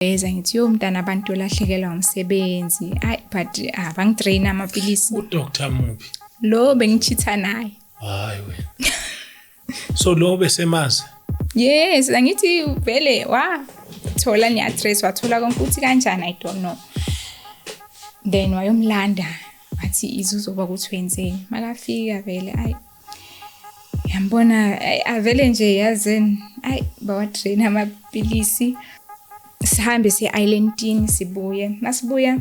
Beza ngithi yo mntana abantu lahlekelwa umsebenzi but abangitrain amapilisi uDr Mubi lo bengichitha naye hayi wena so lo besemazi yes angithi vele thola ni address wathola konke ukuthi kanjani I don't know then wayomlanda wathi izuzoba ukuthi wenzeni makafika vele yambona avele nje yazeni bawatrain amapilisi sihambe se-islandini sibuye masibuya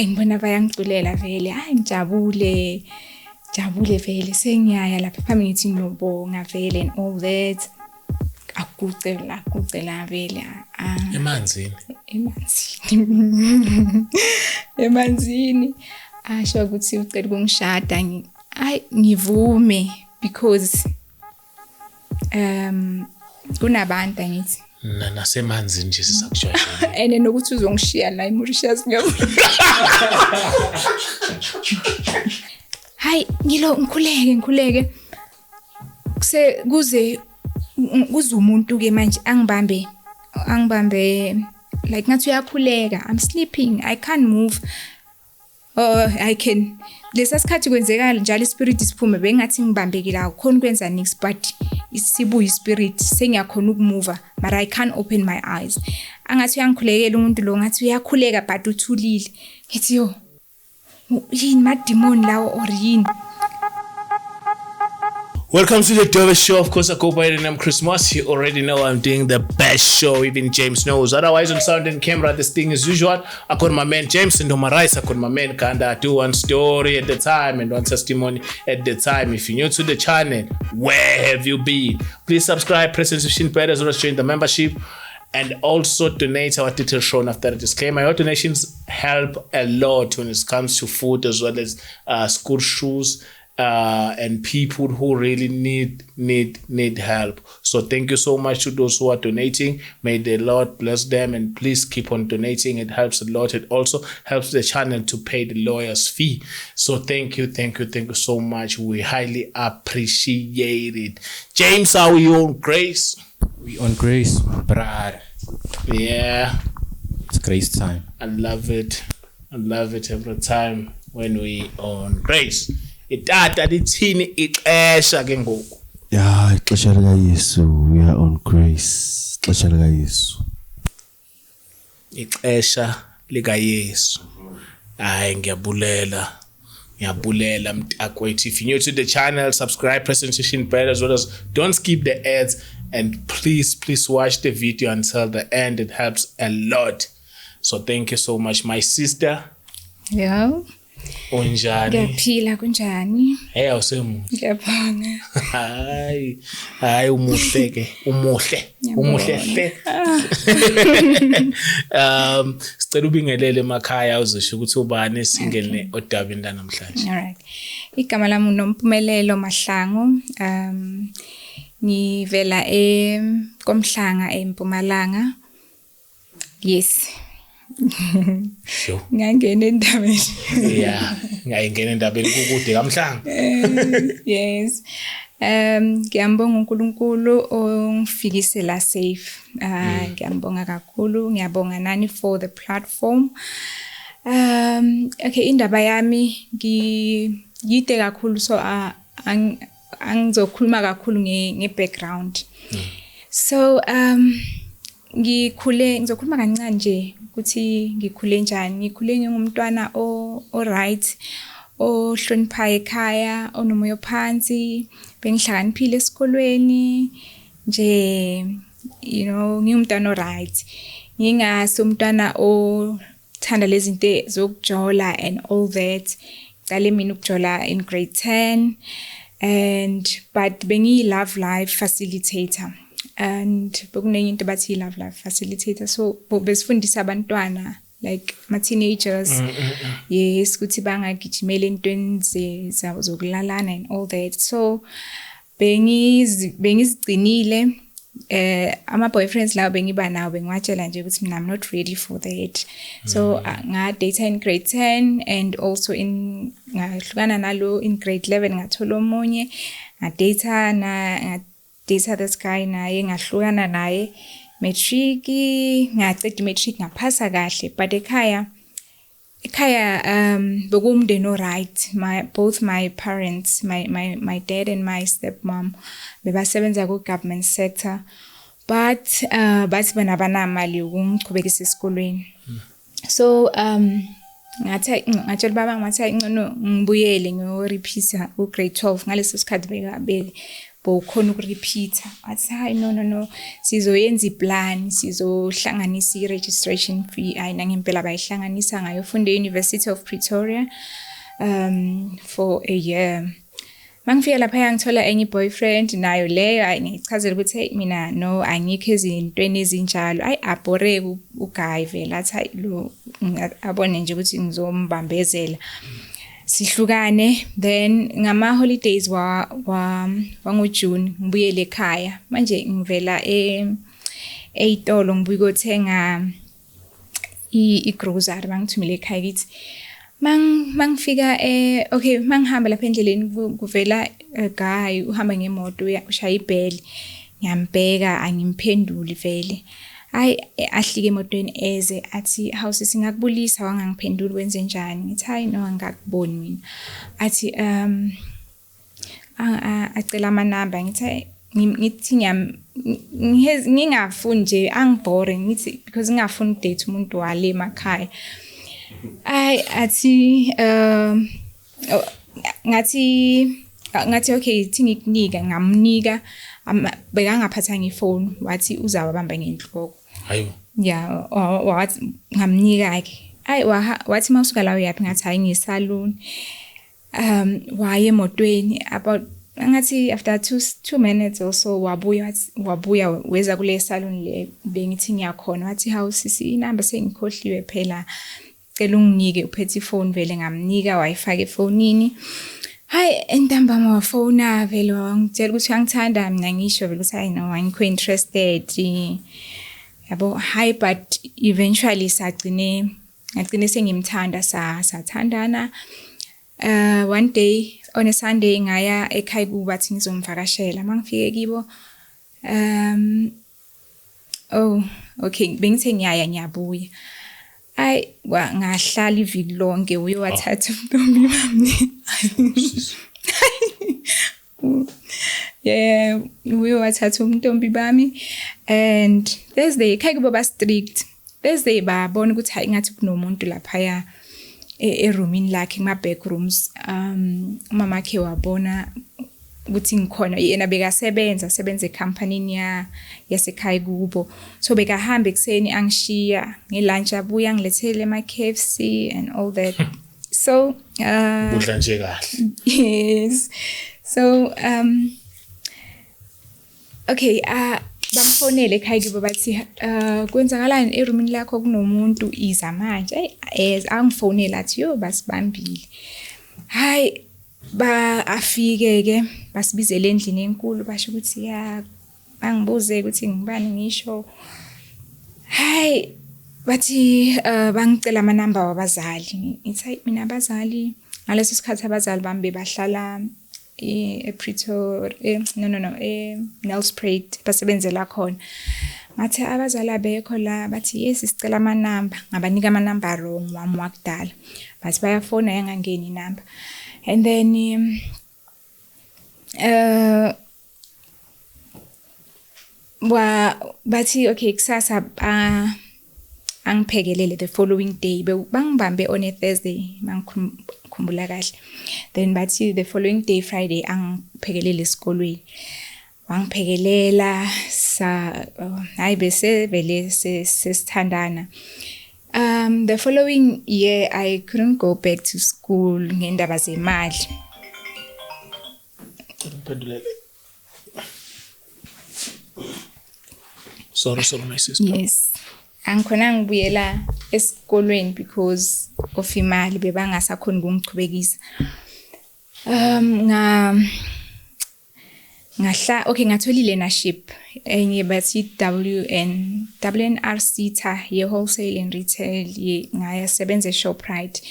ngibona bayangiculela vele ngijabule vele sengiyaya lapha phambili ngithi ngiyobonga vele and all that akucela vele emanzini asho ukuthi ucela ukungishada ngivume because kunabantu ngithi nasemanzini nje sisakushaya ene nokuthi uzongishiya la eMauritius ngikhuleke kuze umuntu ke manje angibambe like ngathi uyakhuleka I'm sleeping I can't move I can lesasikhathi kwenzeka njalo ispirit siphume bengathi ngibambekile akukhona ukwenza next but isibuya ispirit sengiyakhona ukumove but I can't open my eyes angathi uyangikhulekela umuntu lo ngathi uyakhuleka but uthulile ngithi yo yini mademon lawo or yini. Welcome to the Dove Show. Of course, I go by the name Chris Moss. You already know I'm doing the best show. Even James knows. Otherwise, on sound and camera, this thing is usual. I got my man James and Omarais. I got my man Kanda. I do one story at the time and one testimony at the time. If you're new to the channel, where have you been? Please subscribe, press the notification bell as well as join the membership. And also donate. Our details shown after the disclaimer. Your donations help a lot when it comes to food as well as school shoes. And people who really need help. So thank you so much to those who are donating. May the Lord bless them and please keep on donating. It helps a lot. It also helps the channel to pay the lawyer's fee. So thank you so much. We highly appreciate it. James, are we on grace? We on grace, brother. Yeah. It's grace time. I love it every time when we on grace. Itata lithini ixesha ke ngoku ya ixesha lika Yesu we are on grace ixesha lika Yesu ixesha lika Yesu ngiyabulela mntakwethu. If you're new to the channel, subscribe, press the notification bell as well as don't skip the ads and please watch the video until the end. It helps a lot. So thank you so much my sister. Yeah. Unjani? Ngiyaphila kunjani? Awusemuhle. Ngiyabonga. Hayi umuhle ke. Umuhle hle. Sicela ubingelele emakhaya uzosho ukuthi ubani esingene odabeni la namhlanje. Alright. Igama lami uNompumelelo Mahlangu. Ngivela eMkomhlanga eMpumalanga. Yes. Sure. Ngangena endabeni. Yeah, ngayingena endabeni kukude kaMhlanga. Yes. Ngiyambonga uNkulunkulu ongifikise la safe. Ngiyambonga kakhulu, ngiyabonga nani for the platform. Okay, indaba yami ngiyide kakhulu so angizokhuluma kakhulu ngebackground. So ngizokhuluma kancane nje ukuthi ngikhule njani. Ngikhule ngumntwana right, ohloniphayo ekhaya, onomoya phansi, bengihlakaniphile esikolweni nje, ngingumntwana right. Ngingasumntwana othanda lezi zinto zokujola and all that. Ngicale mina ukujola in grade 10 but bengi love life facilitator. And bekunenye into bathi love life facilitator, so besifundisa abantwana like ma teenagers yes ukuthi bangagijimela entweni zokulalana and all that. So bengizigcinile ama boyfriends lawo bengiba nawo bengiwatshela nje ukuthi mina I'm not ready for that. So nga data in grade 10 and also ngahlukana nalo in grade 11 ngathola omunye nga data this guy naye ngahlukana naye matric ngaceda matric ngaphasa kahle but ekhaya bekumndeni oright both my parents my dad and my stepmom bebasebenza ku government sector but bathi bona banamali ukungiqhubekisa esikolweni so ngatshela baba ngathi ingcono ngibuyele ngiyorepeata ku grade 12 ngaleso sikhathi bokhona ukurepeata athi hayi no sizoyenza iplan sizohlanganisa i-registration fee ayina ngempela bayihlanganisa ngayo funda e-University of Pretoria for a year mangifika lapha ngithola enye boyfriend nayo leyo ayichazela ukuthi hey mina no angikho ezintweni ezinjalo abhore uguy vela athi lo abone nje ukuthi ngizombambezela sihlukane then ngama holidays wangoJune ngibuyele ekhaya manje ngivela eItolo ngibuye ukuthenga igrocery bangithumile ekhaya kithi mangifika okay mangihamba lapha endleleni kuvela guy uhamba ngemoto ushaya ibheli ngiyambheka angimphenduli vele ahlike emotweni eze athi house singakubulisa wangangiphenduli wenze njani ngithi hayi no angakuboni mina athi acela ama number ngithi ngingafuni nje angibore ngithi because ngingafuni date umuntu wale emakhaya athi ngathi okay ngikunika ngamnika bekangaphathanga ifone wathi uzawabamba ngenhloko hayo yeah wathi ngamnika ke wathi mawusuka la uyapi ngathi hayi ngisalon waye emotweni about ngathi after 2 minutes or so wabuya weza kule salon le bengithi ngiyakhona wathi hawu sisi inamba sengikhohliwe phela cela unginike uphethe ifone vele ngamnika wayifaka efonini hayi entambama wafona vele wangitshela ukuthi uyangithanda mina ngisho vele ukuthi hayi no angikho interested yabo hayi but eventually ngagcine sengimthanda sathandana one day on a Sunday ngaya ekhaya kuba athi ngizomvakashela mangifike kibo oh okay bengithe ngiyabuya ngahlala iviki lonke uyowathatha umntombi bami yeah uyowathatha umntombi bami and Thursday ekhaya kuba ba strict Thursday babona ukuthi hayi ngathi kunomuntu lapha eroomini lakhe kuma back rooms umama wakhe wabona ukuthi ngikhona yena bekasebenza ecompanyini yasekhaya kubo so bekahamba ekseni angishiya ngelunch abuya angilethele ama KFC and all that so kudla nje kahle yes so okay bamfonele ekhaya kubo bathi kwenzakalani eroomini lakho kunomuntu iza manje angifonela athi yo basibambile hayi afike ke basibizele endlini enkulu basho ukuthi ya bangibuze ukuthi ngibani ngisho hayi bathi bangicela ama number wabazali ngithi mina abazali ngaleso sikhathi abazali bami bahlala ePretoria Nelspruit basebenzela khona ngathi abazali abekho la bathi yes sicela ama number ngabanika ama number wrong wami wakudala bathi bayafona yangangeni number and then bathi okay kusasa angiphekelele the following day bangibambe on a Thursday mangikhumbula kahle then bathi the following day Friday angiphekelele esikolweni wangiphekelela hayi bese vele sesithandana the following year I couldn't go back to school ngendaba zemali sorry my sister yes angikhona ngibuyela esikolweni because of imali bebangasakhona ukungiqhubekisa okay ngathola learnership enye bathi WNRC ye wholesale and retail ngayasebenza eShoprite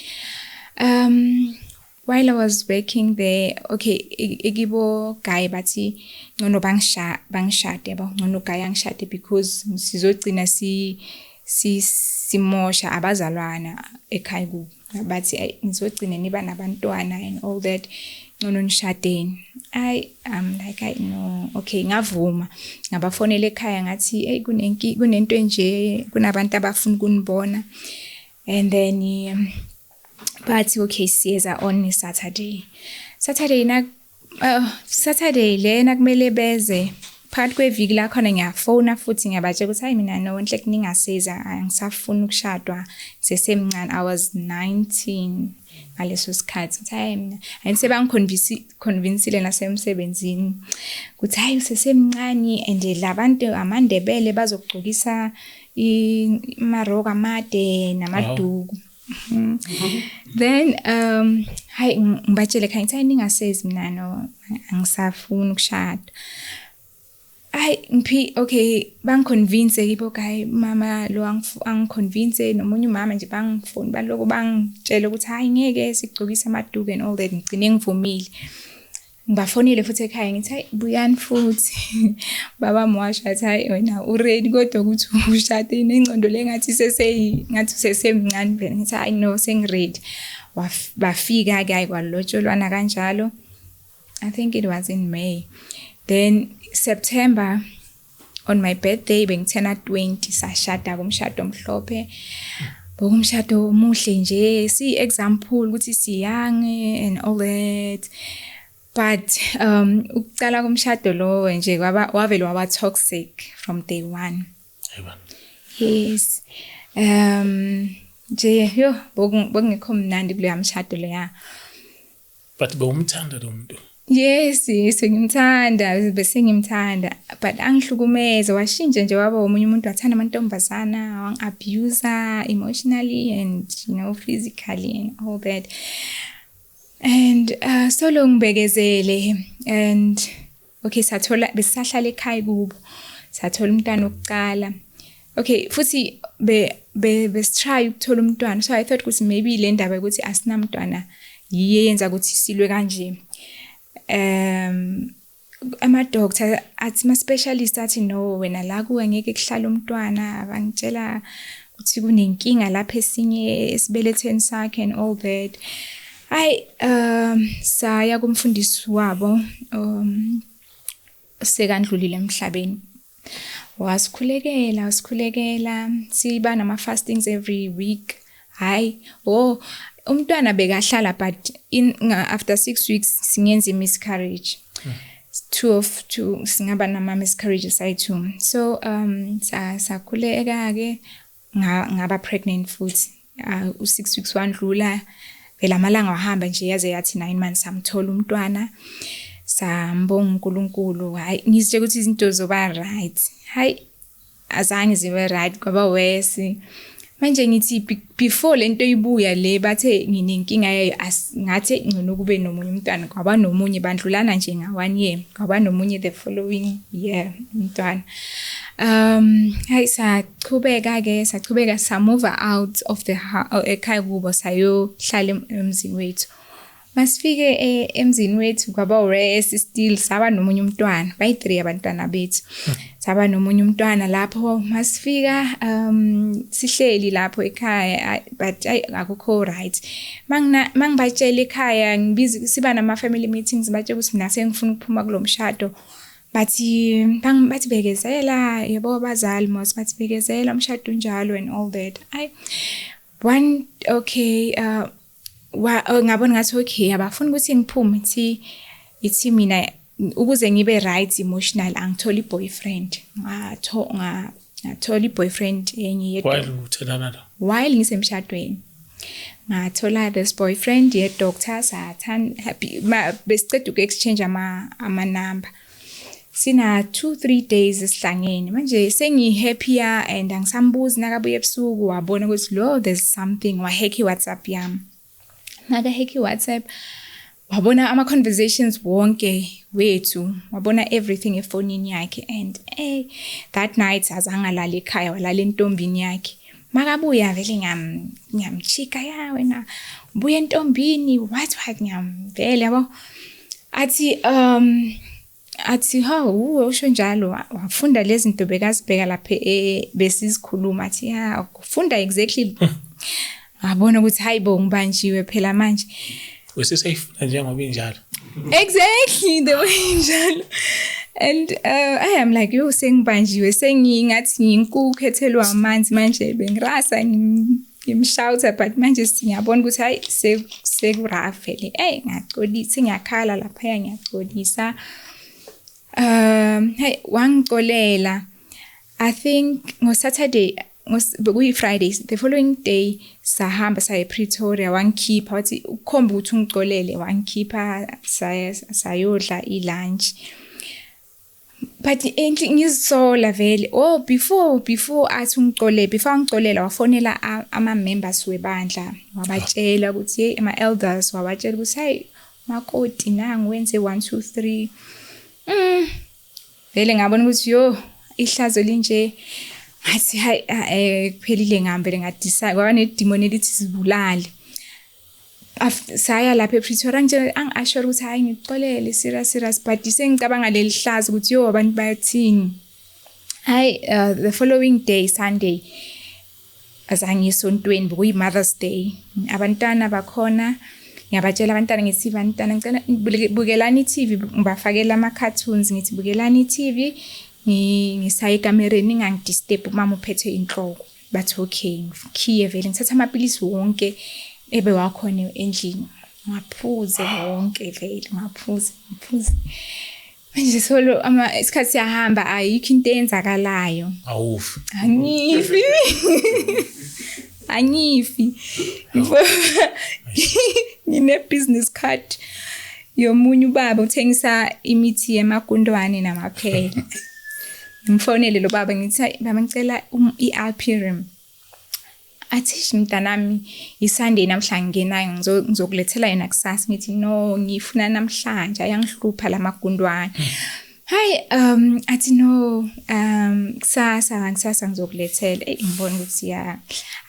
while I was working there, okay, ikibo guy bathi ngono bangishade yabo ngono guy angishade because sizogcina simosha abazalwana ekhaya ku bathi ngizogcina niba nabantwana and all that ngono nishadeni. I'm like I know, okay, ngavuma ngabafonela ekhaya ngathi hey kunento enje kunabantu abafuna ukunibona, and then but okay, siyeza on Saturday lena kumele beze phakathi kweviki la khona ngiyafona futhi ngiyabatshela ukuthi hayi mina no enhle kuningaseza angisafuna ukushadwa sesemncane. I was 19 ngaleso sikhathi ukuthi hayi mina ayise bangiconvinceile nasemsebenzini ukuthi hayi sesemncane and labantu amandebele bazogcokisa imaroko amade namaduku. Then hayi ngibatshele khaya ngithi ningasezi mina no angisafuna ukushada. Okay, bangiconvince kibo guy mama lo angiconvince nomunye umama nje bangifoni baloko bangitshela ukuthi hayi ngeke sigcokise amaduku and all that. Ngicine ngivumile ngibafonile futhi ekhaya ngithi hayi buyani futhi baba mwasha athi hayi wena uready kodwa ukuthi ushade nengcondo lengathi ngathi sesemncane vele. Ngithi hayi no sengiready. Bafika ke kwalotsholwana kanjalo. I think it was in May. Then September on my birthday bengithena 20 sashada kumshado omhlophe. Bokumshado omuhle nje si example ukuthi siyoung and all that. But ukucala kumshado lo nje wavele waba toxic from day one. Yes. Nje yo bongekho mnandi kulo yamshado leya. But bewumthanda lo muntu? Yes, bese ngimthanda, but angihlukumeza washintsha nje waba umunye umuntu wathanda amantombazana, wangabuser emotionally and physically and all that. And so long bekezele and okay sathola besahlala ekhaya kubo. Sathola umntwana okuqala. Okay, futhi be try ukuthola umntwana. So I thought ukuthi maybe le ndaba ukuthi asinamntwana yiyenza ukuthi silwe kanje. Ama doctor athi ma specialist athi no wena la kuwe ngeke kuhlala umntwana, abangitshela ukuthi kunenkinga lapha esinye esibelethweni sakhe and all that. Saya kumfundisi wabo sekandlulile emhlabeni. Wasikhulekela siba nama fastings every week. Umntwana bekahlala but after 6 weeks singenza miscarriage. 2 singaba nama miscarriages ayi2. So sakhuleka ke ngaba pregnant futhi. 6 weeks wandlula vela amalanga wahamba nje yaze yathi 9 months samthola umntwana. Sambonga uNkulunkulu. Hayi ngizithe ukuthi izinto zoba right. Hayi azange zibe right kwaba wesi. Manje ngithi before lento ibuya le bathe nginenkinga yayo ngathi ngcono kube nomunye umntwana kwaba nomunye bandlulana nje nga1 year kwaba nomunye the following year umntwana. Hayi sachubeka sa move out of the ekhaya kubo sayohlala emzini wethu. Masifike emzini wethu kwaba rest still saba nomunye umntwana bayi3 abantwana bethu. Saba nomunye umntwana lapho masifika sihleli lapho ekhaya but akukho right. Mangibatshela ekhaya ngibizi siba nama family meetings bathe ukuthi mina sengifuna ukuphuma kulomshado. Bathi bekezela yebo abazali mos bathi bekezela umshado njalo and all that. Ngabona ngathi okay abafuna ukuthi ngiphume ithi mina ukuze ngibe right emotional angithola boyfriend. Ngathola boyfriend enye yedwa. While uthelana la? While ngisemshadweni. Ngathola this boyfriend ye doctor happy besiceda uku-exchange ama number. Sina 2-3 days esihlangene manje sengi-happier and angisambuzi nakabuye ebusuku wabona ukuthi lo there's something waheki WhatsApp yami. Heki WhatsApp wabona ama conversations wonke wethu wabona everything efonini yakhe and that night azangalala ekhaya walala entombini yakhe. Makabuya vele ngiyamchika ya wena buya entombini what ngiyamvele yabo athi hawu usho njalo wafunda lezi zinto bekazibheka lapha besizikhuluma athi ya ufunda exactly ngabona ukuthi hayibo ngibanjiwe phela manje usesayifuna njengoba injalo exactly the way njalo and I am like yo sengibanjiwe sengingathi nginkukhu ethelwa amanzi manje bengirasa ngimshouta but manje siyabona ukuthi hayi sekurafele ngacolisa ngiyakhala lapha ngiyacolisa hey wangicolela I think ngo Saturday kuyi Fridays the following day sahamba saye Pretoria wangikhipha wathi ukhomba ukuthi ungicolele wangikhipha sayodla ilunch but ngizisola vele before athi ungicolele before ngicolela wafonela ama members webandla wabatshela ukuthi ama elders wabatshela ukuthi hey makoti nangu wenze 1 2 3 vele ngabona ukuthi yo ihlazo linje ngathi hayi kuphelile ngihambele ngadecide kwaba nedemon elithi sibulale saya lapha ePretoria nje angasho ukuthi hayi ngicolele serious but sengicabanga leli hlazo ukuthi yo abantu bayathini hayi the following day Sunday azange esontweni kuyi Mother's Day abantwana bakhona ngiyabatshela abantwana ngithi abantwana ngicela bukelani iTV ngibafakela ama cartoons ngithi bukelani iTV ngisaye kamereni ngangidisturb mama uphethe inhloko bathi okay ngikhiye vele ngithatha amapilisi wonke ebe wakhona endlini ngaphuze wonke vele ngaphuze manje solo isikhathi siyahamba ayikho into eyenzakalayo awufi angifi ngine business card yomunye ubaba uthengisa imithi yemagundwane namaphela ngimfonele lo baba ngithi baba ngicela iAlpirim athi mntanami iSunday namhlanje ngenayo ngizokulethela yena kusasa ngithi no ngifuna namhlanje ayangihlupha lamagundwane hayi athi no kusasa ngizokulethela ngibona ukuthi ya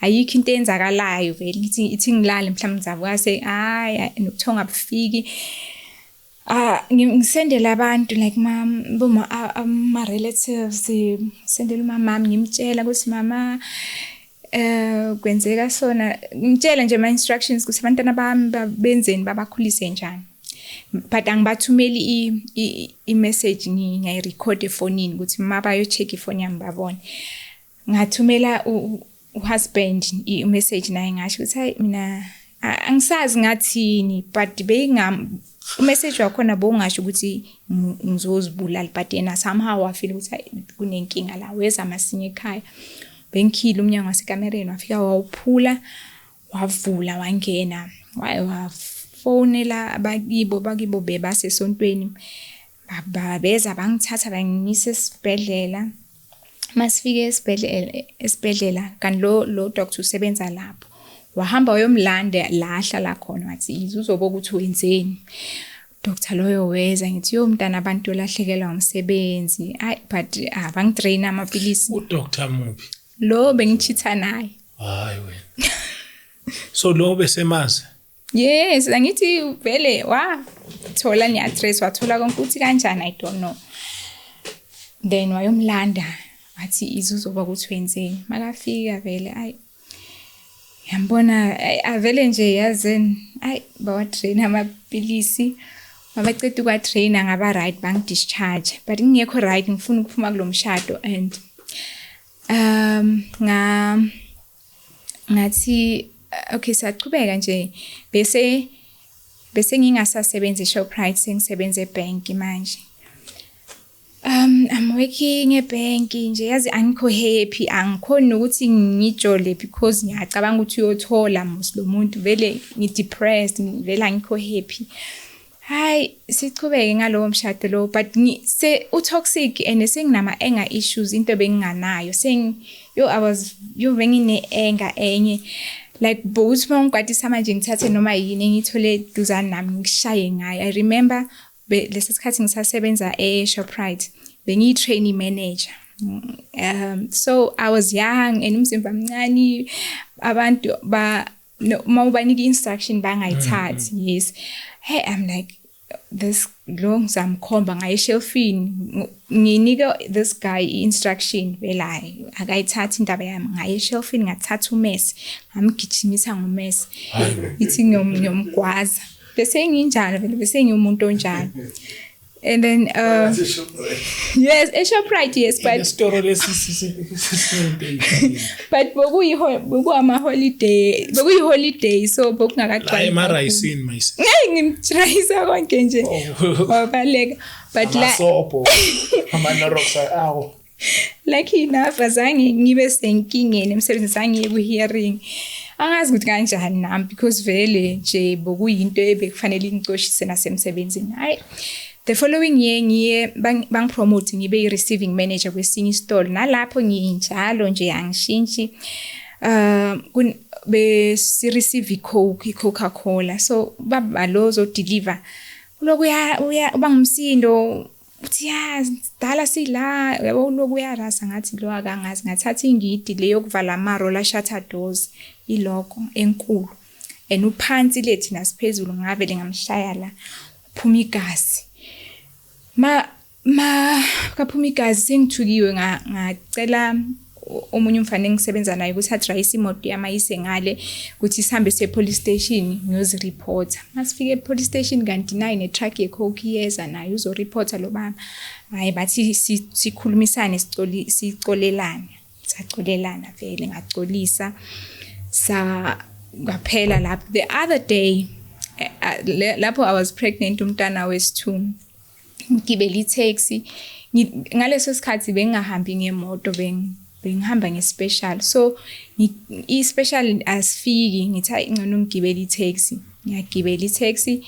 ayikho into eyenzakalayo vele ngithi ithi ngilale mhlawumbe ngizavuka hayi nokuthonga bufiki ngisendela abantu like ma relatives sendela umama ngimtshela ukuthi mama kwenzeka sona ngitshela nje ama instructions ukuthi abantwana bami benzeni babakhulise njani but angibathumeli i-message ngiyayirecord efonini ukuthi mabayo check ifoni yami babone ngathumela uhusband i-message naye ngasho ukuthi hayi mina angisazi ngathini but message wakhona bongasho ukuthi ngizozibulala but yena somehow wafeel ukuthi kunenkinga la weza masinye ekhaya bengikhile umnyango wasekamereni wafika wawuphula wavula wangena wafonela bakibo bebase esontweni babeza bangithatha bangisa esibhedlela masifike esibhedlela kan lo doctor usebenza lapho wahamba uyomlanda la ahlala khona wathi izuzoba ukuthi wenzeni doctor loyo weza ngithi yo mntana abantu lahlekelwa umsebenzi but bangitrain amapilisi udoctor mubi lo bengichitha naye hayi wena so lo besemazi yes angithi vele wathola ni address wathola konke ukuthi kanjani I don't know then wayomlanda wathi izuzoba ukuthi wenzeni makafika vele yambona avele nje yazeni bawatrain amapilisi mabaceda ukwatraina ngaba right bank discharge but ngiyekho right ngifuna ukuphuma kulomshado and ngathi okay saqhubeka nje bese ngingasasebenza eShoprite sengisebenza ebank manje I'm working ebank nje yazi angikho happy angikhona ukuthi ngijole because ngiyacabanga ukuthi uyothola lo muntu vele ngidepressed vele angikho happy hayi sichubeke ngalowo mshado lo but utoxic and senginama anger issues into benginganayo I was ngine anger enye like both mangkwatisa manje ngithathe noma yini ngithole duzana nami ngishaye ngayo I remember lesikhathi ngisasebenza eShoprite bengiyi-trainee manager so I was young and umzimba mncane abantu no mawubanika instruction bangayithathi. Yes. Hey, I'm like this long zamkhomba ngaye shelfini nginika this guy instruction velayo akayithatha indaba yami ngaye shelfini ngathatha umesi ngamgijimisa ngomesi ithi ngiyomgwaza bese nginjalo vele bese ngiumuntu onjalo. And then yes, a Shoprite, yes, but the story but boku ama holiday so boku ngakaqala mara isin mayisi ngimtrayisa konke nje wabaleka but la sopo amanoroxa awo like enough azange ngibe senkingeni emsebenzini sangiye ku hearing angazi ukuthi kanjani nami because vele nje bokuyinto ebekufanele ingicoshise nasemsebenzini. Hayi, the following year ngiye bang promote ngibe receiving manager kwesinye istore nalapho ngiyinjalo nje angishintshi be si receive Coca-Cola so baba lozo deliver loku uya bangumsindo uthi ya dala sila yabo loku uyarasa ngathi lo akangazi ngathatha ingidi leyo kuvala amaro la shutter doors iloko enkulu and uphansi lethi nasiphezulu ngavele ngamshaya la phuma igazi kaphuma igazi sengithukiwe ngacela omunye umfana engisebenza naye ukuthi adrive imoto yami ayise ngale ukuthi sihambe siye police station ngiyozireport. Masifike police station kanti nayi ne truck yecoke yeza nayo uzoreporta lo baba. Hayi bathi sikhulumisane sicolelana. Sacolelana vele ngacolisa sa ngaphela lapho. The other day lapho I was pregnant umntana wesi2 ngibele itaxi ngaleso sikhathi bengahambi ngemoto bengihamba ngespecial so i-special asifiki ngithi ingcono ngigibele itaxi ngiyagibela itaxi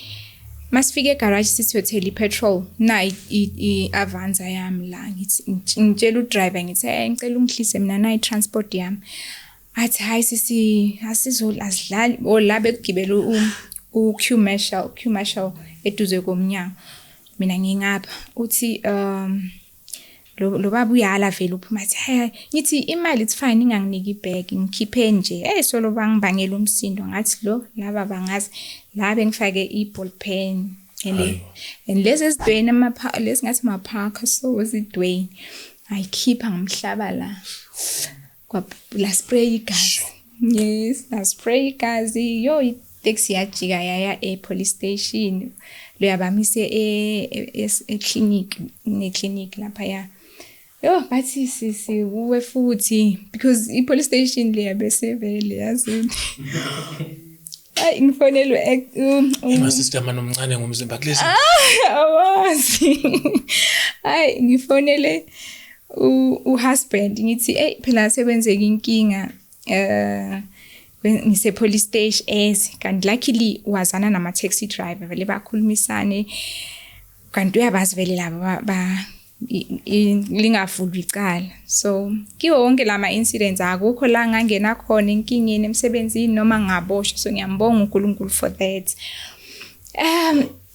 masifike egarage sithi hotel petrol na i-Avanza yami la ngithi ngitshela udriver ngithi ngicela ungihlise mina na i-transport yami athi hayi sisi asizolazidlali ola bekugibela u-Q Marshall eduze komnyango mina ngingapha uthi lo baba uyala vele uphuma athi hey ngithi imali it's fine inganginiki ibag ngikhiphe nje solo bangibangela umsindo ngathi lo laba bangazi la bengifake i-ball pen and lezi sidweni lezi ngathi maphaka so zidweni ayikhipha ngomhlaba la spray igazi. Yes, la spray igazi yo itaxi yajika yaya police station lo yabamise clinic ne-clinic lapha ya yo bathi sisi uwe futhi because i-police station le yabesevele yazi ay ngifonelwe sister manomncane ngomzimba kulezi awazi ay ngifonele uhusband ngithi phela sebenzeka inkinga ngise police station kanti luckily wazana nama taxi driver vele bakhulumisane kanti uyabazi vele laba lingavulwa icala so kiwo wonke lama incidents akukho la ngangena khona inkingeni emsebenzini noma ngaboshwa so ngiyambonga uNkulunkulu for that.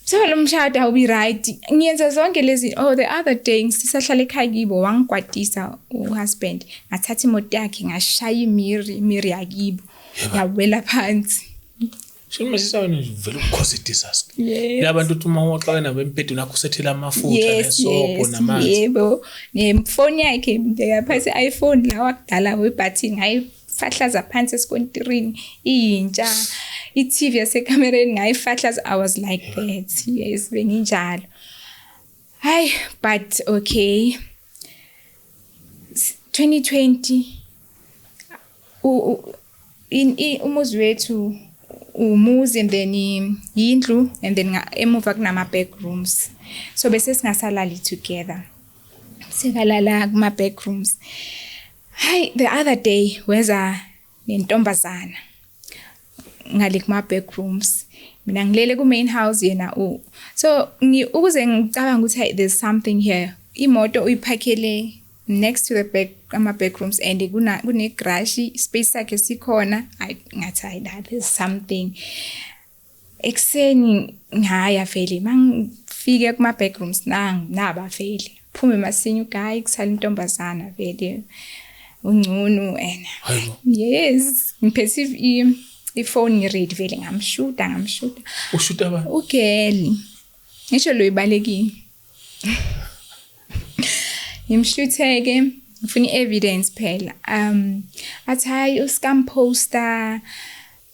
So lo mshado awubi right ngiyenza zonke lezi the other day ngisisahlala ekhaya kibo wangikwatisa uhusband ngathatha imoto yakhe ngashaya imiri yakibo yawela phansi. Shini masisawena vele ukukhoza disaster. Labantu uthi uma waxakana bempedi nakho usethela amafutha nesopo namanzi. Yebo nemfoni yakhe ngiyaphatha iPhone la wakudala webutton ngayifahlaza phansi eskontirini intsha i-TV yasekamereni ngayifahlaza. I was like that. Yes benginjalo. Hi but okay 2020 umuzi wethu umuzi and then yindlu and then emuva kunama back rooms so bese singasalali together sikalala kuma back rooms. Hi the other day weza nentombazana ngale kuma back rooms mina ngilele ku main house yena so ukuze ngicabanga ukuthi there's something here imoto uyiphakele next to the back ama back rooms and kune garage space yakhe sikhona ngathi there's something ekseni ngaya vele mangifike kuma back rooms naba vele phume masinye uguy kusala intombazana vele ungcono and yes ngiphethe ifoni ready vele ngamshuta ushuta ba ugeli ngisho lo ibalekile ngimshutheke ngifuna evidence phela athi hayi uscam poster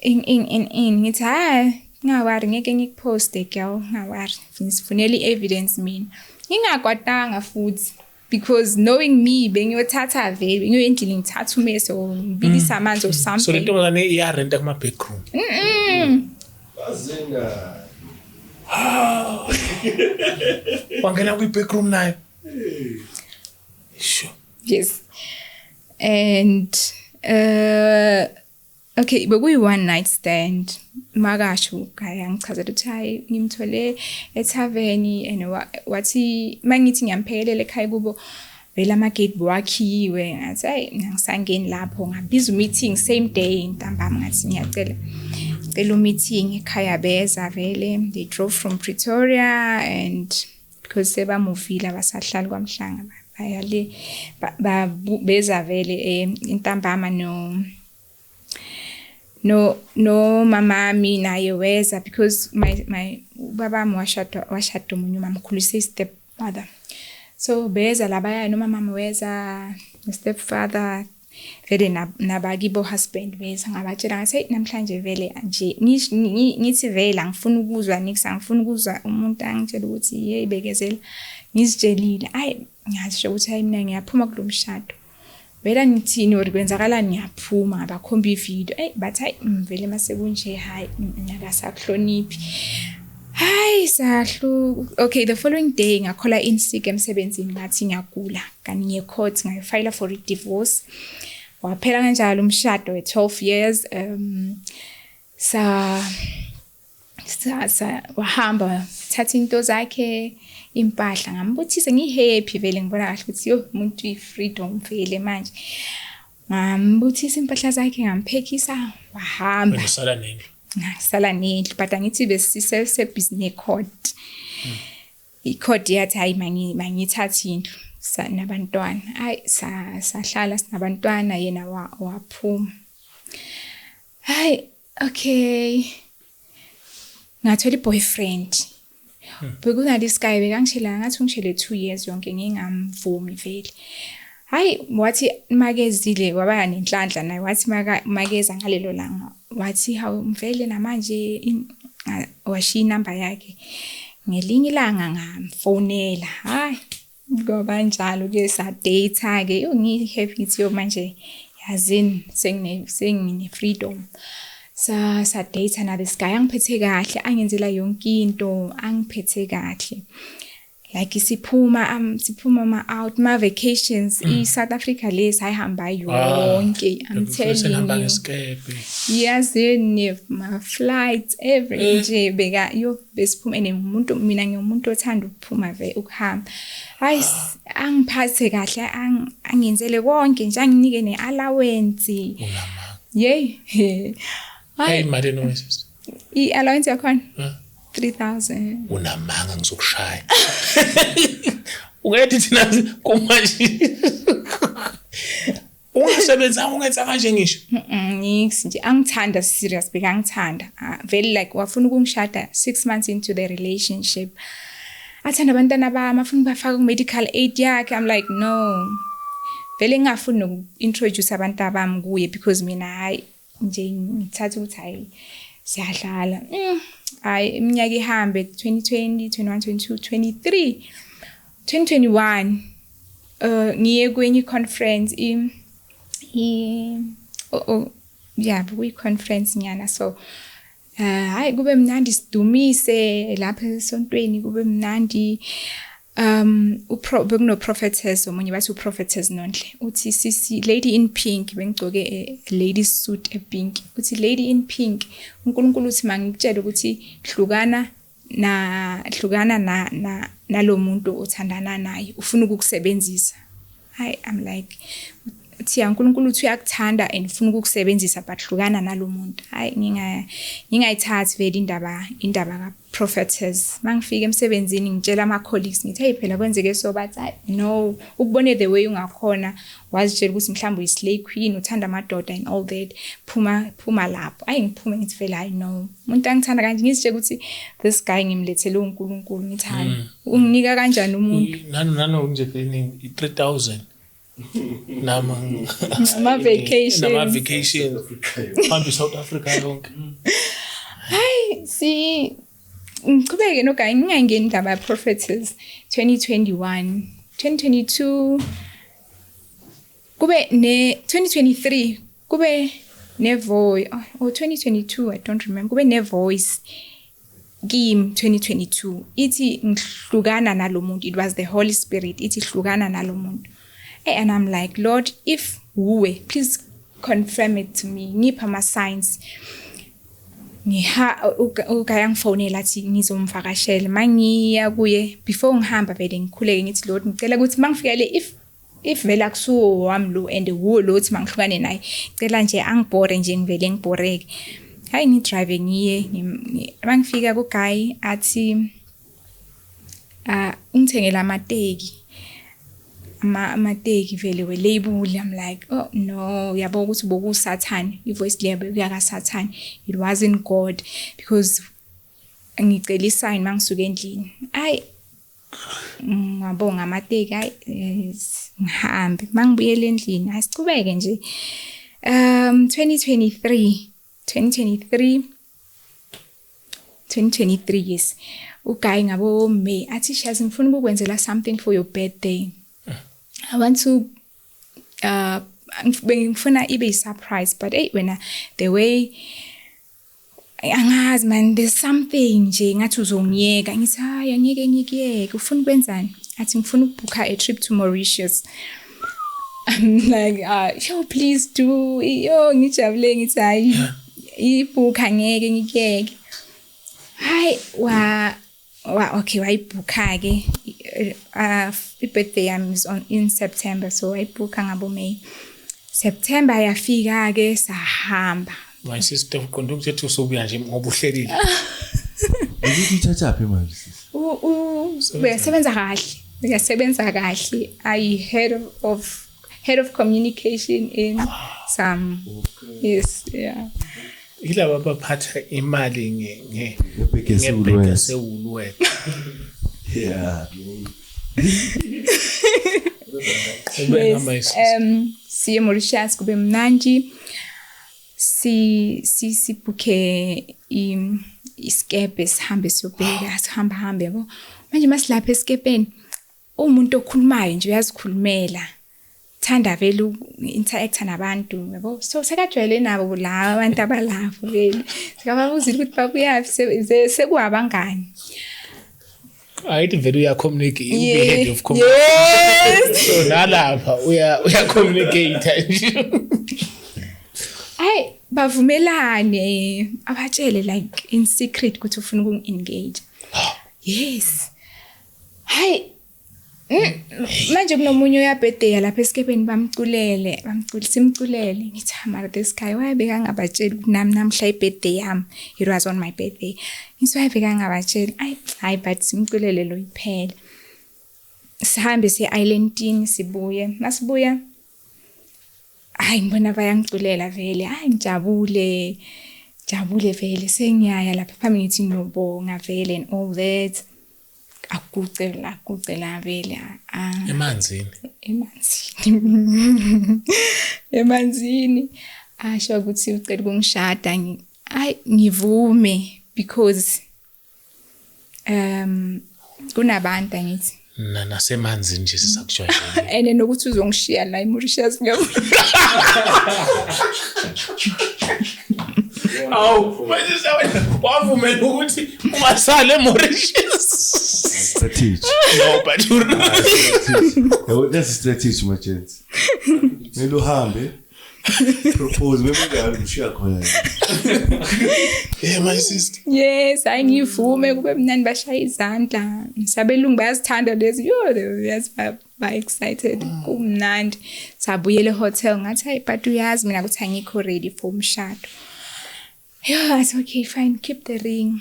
in ngithi hayi ngawari ngeke ngikuposte girl ngawari ngisifunela evidence mina ngingakwatanga futhi because knowing me bengiyothatha vele bengiyoyendlini ngithatha umese ngibilisa amanzi or something so lento ngane iyarenta kuma backroom Bazinga. wangena kwi backroom nayo sure yes and okay bekuyi one night stand makasho kaya ngichazela ukuthi hayi ngimthole ethaveni and wathi mangithi ngiyamphelelela ekhaya kubo vele ama-gate wakhiwe ngathi hayi ngisangeni lapho ngabiza meeting same day ntambama ngathi ngiyacela meeting ekhaya beza vele they drove from Pretoria and because sebamuvile abasahlali kwaMhlanga bayale beza vele intambama no mamami naye weza because my babami washada umunye umamkhulu step mother so beza labaya no mama weza no step father vele nabakibo husband beza ngabatshela ngathi namhlanje vele nje ngithi vele angifuni ukuzwa nix angifuni ukuzwa umuntu angitshela ukuthi hey bekezela ngizitshelile ayi ngasho ukuthi hayi mina ngiyaphuma kulomshado vela ngithini or kwenzakalani ngiyaphuma ngabakhomba ivideo bathi hayi vele mase kunje hayi nakasahloniphi hayi sahlu okay the following day ngakhola in sick emsebenzini ngathi ngiyagula kanti ngiye court ngayifile for a divorce waphela kanjalo umshado we 12 years sa wahamba thatha into zakhe impahla ngambuthise ngihappy vele ngibona kahle ukuthi yo umuntu freedom vele manje ngambuthisa impahla zakhe ngamphekisa wahamba ngasala nendlu but angithi besise business court icourt yathi hayi mangithatha indlu nabantwana hayi sahlala sinabantwana yena waphuma hayi okay ngathola boyfriend bekunalesi guy bekangishela ngathi ungishele 2 years yonke ngingamvumi vele hayi wathi makezile waba nenhlanhla naye wathi makeza ngalelo langa wathi hawu mvele namanje washi number yakhe ngelinye ilanga ngamfonela hayi ngoba njalo ke sa data ke ngihappy ukuthi yo manje yazini sengine freedom sa data na this guy angiphethe kahle angenzela yonke into angiphethe kahle like siphuma out ma vacations South Africa lesi ayihamba yonke I'm telling you yes my flights every nje beka yo besiphuma nemuntu mina ngiumuntu othanda ukuphuma ukuhamba hayi angiphathe kahle angenzele konke nje anginike neallowance yey hey mali no sister allowance yakhona 3,000 unamanga ngizokushaya ungethi thina kumanje ungasebenza ungenza kanje ngisho nje angithanda serious bekangithanda very like wafuna ukungishada 6 months into the relationship athanda abantwana bami afuna bafaka medical aid yakhe I'm like no vele ngafuni nokuintroduce abantu abami kuye because mina hayi nje ngithatha ukuthi hayi siyadlala hayi iminyaka ihambe 2020 21 22 23 2021 ngiye kwenye conference kwi conference nyana so hayi kube mnandi sidumise lapha esontweni kube mnandi bekuno prophetess omunye bathi prophetess Nonhle uthi sisi lady in pink bengigcoke lady suit epink uthi lady in pink uNkulunkulu uthi mangikutshela ukuthi hlukana nalomuntu othandana naye ufuna ukukusebenzisa hayi I'm like thiya uNkulunkulu uthi uyakuthanda and ufuna ukukusebenzisa but hlukana nalomuntu. Hayi ngingayithathi vele indaba ka prophetess. Mangifika emsebenzini ngitshela ama colleagues ngithi hey phela kwenzeke so bathi no, ukubone the way ungakhona wazitshela ukuthi mhlawumbe uyislay queen uthanda amadoda and all that, phuma lapho. Ngiphume ngithi vele hayi no, umuntu angithanda kanje ngizitshela ukuthi this guy ngimlethele uNkulunkulu ngithanda. Unginika kanjani umuntu? Nano nje phela 3000 nama vacation phambi South Africa lonke. Si ngiqhubeke no guy ngingangeni indaba ya prophetess 2021 2022 kube ne 2023 kube ne voice or 2022 I don't remember kube ne voice game 2022 ithi ngihlukana nalomuntu. It was the Holy Spirit ithi hlukana nalomuntu. And I'm like, Lord, if uwe, please confirm it to me. Ngipha ama signs. Ukaya ngifonela athi ngizomvakashela. Mangiya kuye before ngihamba vele ngikhuleke ngithi Lord ngicela ukuthi mangifikele if vele akusuwo wami lo and wo lo uthi mangihlukane naye. Ngicela nje angibhore nje ngivele ngibhoreke. Hayi ngi drive ngiye mangifika ku guy athi ungithengela amateki. Amateki vele we label. I'm like, oh no, yabo ukuthi boku Satan, ivoice label kuyaka Satan. It wasn't God because ngicela isign mangisuka endlini. Ngabonga amateki ngihambe mangibuyele endlini asicubeke nje 2023 yes uguy ngabo May athi shazi ngifuna ukukwenzela something for your birthday. I want to ngifuna ibe surprise but wena the way angazi man there's something nje ngathi uzongiyeka ngithi hayi angeke ngikiyeke ufuna kwenzani athi ngifuna ukubooka a trip to Mauritius. I'm like yo please do yo ngijabule ngithi hayi ibook angeke ngikiyeke. Hayi okay wayibooka ke birthday yami is in September so wayibooka ngabo May. September yafika ke sahamba. My sister conduct ethu sobuya nje ngoba uhlelile. Ngithatha phi manje sis? Uyasebenza kahle. I head of communication in some yes yeah. Ilaba baphatha imali ngebheke sewulwe. Yeah. Yes. Siye Mauritius kube mnandi. Sibukhe iskepe sihambe siyobheka sihamba yabo. Manje masilapha eskepeni umuntu okhulumayo nje uyazikhulumela. Thanda vele interact nabantu yabo. So sekajwayele nabo la abantu abalapho vele. Sikababuzile ukuthi babuyapi sekuabangani. Ayithi vele uya communicate ube head of communication. Yes. So nalapha uya communicate nje. Bavumelane abatshele like in secret ukuthi ufuna ukungi-engage. Yes. Hayi manje kunomunye uya birthday lapha esikepeni bamculele simculele ngithi mara this guy wayebeka ngabatshela ukuthi nami namhla ibirthday yami it was on my birthday ngithi wayebeka ngabatshela hayi but simculele lo iphela sihambe se-islandini sibuye masibuya ngibona bayangiculela vele ngijabule vele sengiyaya lapha phambi ngithi ngiyobonga vele and all that akucela vele emanzini asho ukuthi ucela ukungishada ngivume because kunabantu ngithi nasemanzini nje sisakujoyela ene nokuthi uzongishiya la eMauritius wavumela ukuthi ungasale eMauritius. Strategy. No, but that's a strategy my gents. Melo hambe propose bemngalo ushiya khona. Yeah my sister. Yes, ngivume kube mnandi bashaya izandla. Ngisabelungu bayazithanda lezi. Yes, ba excited kumnandi. sabuyele hotel ngathi hey but uyazi mina ukuthi angikho ready for umshado. Yeah, I said okay fine, keep the ring.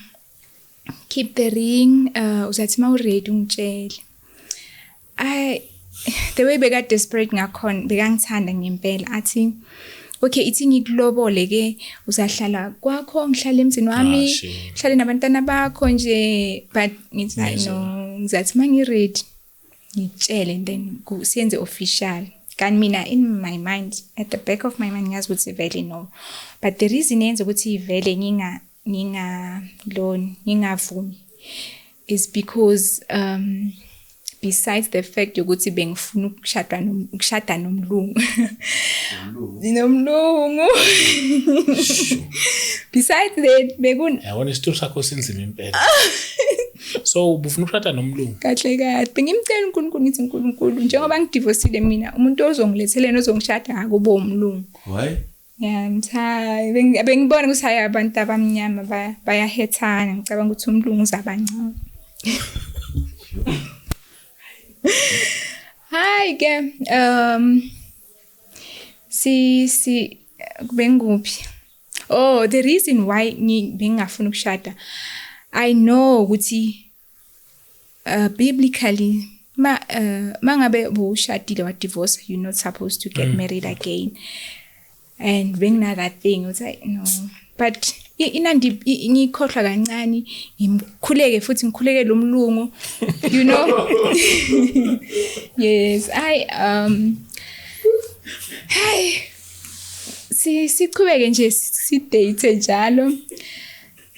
Uzathi mawuready ungitshele. The way beka desperate ngakhona bekangithanda ngempela athi okay ithi ngikulobole ke uzahlala kwakho ngihlala emzini wami ngihlale nabantwana bakho nje but ngithi no ngizathi mangiready ngitshele then siyenze official. Kan mina in my mind at the back of my mind ngiyazi ukuthi vele no, but the reason yenza ukuthi vele ngingavumi is because besides the fact yokuthi bengifuna ukushada nomlungu. Nomlungu. Besides that yabona isitori sakho sinzima impela. So ubufuna ukushada nomlungu. Kahle bengimcela uNkulunkulu ngithi uNkulunkulu njengoba ngidivorceile mina umuntu ozongilethela ozongishada akubo umlungu. Why? Yeah, bengibona ukuthi hayi abantu abamnyama bayahethana ngicabanga ukuthi umlungu uzabancane. Hi ke si benguphi. Oh, the reason why ngingafuna ukushada I know ukuthi biblically mangabe ushadile wa divorce you're not supposed to get married again. And bring that thing was like no, but ngikhohlwa kancane ngimkhuleke futhi ngikhuleke lo mlungu you know. Yes hey siqhubeke nje si date njalo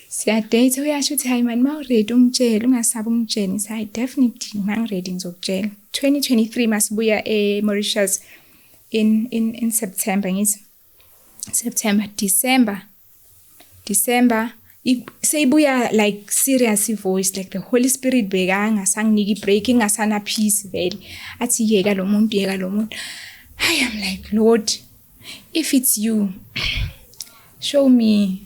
siya date uyasho ukuthi hayi man mawuready ungitshela ungasabi ungitshela say definitely mangiready ngizokutshela. 2023 masibuya Mauritius in September ngithi December seyibuya like serious voice like the Holy Spirit bekanga sanginiki break ingasana peace vele athi yeka lo muntu I am like Lord if it's you show me.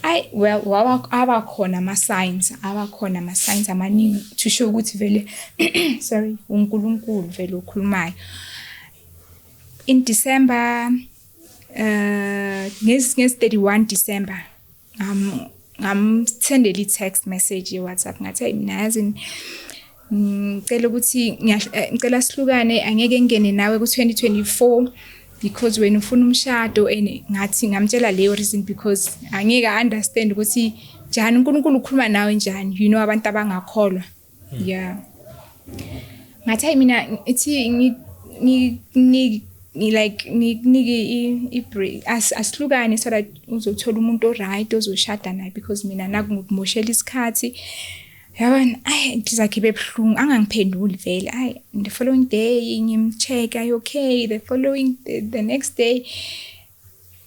Abakhona ama signs amaningi to show ukuthi vele sorry uNkulunkulu vele ukhulumayo. In December ngezi 31 December ngamsendela text message WhatsApp ngathi mina yazi ngicela ukuthi ngicela sihlukane angeke ngene nawe ku 2024 because when ufuna umshado ngathi ngamtshela leyo reason because angeke understand ukuthi njani uNkulunkulu ukhuluma nawe njani you know abantu abangakholwa. Yeah ngathi mina ithi ni like niki break asihlukane so that uzothola umuntu oright ozoshada naye because mina nakumoshela isikhathi yabona ngizakhibe ebhlungu angangiphenduli vele the following day ngimcheck okay the following the next day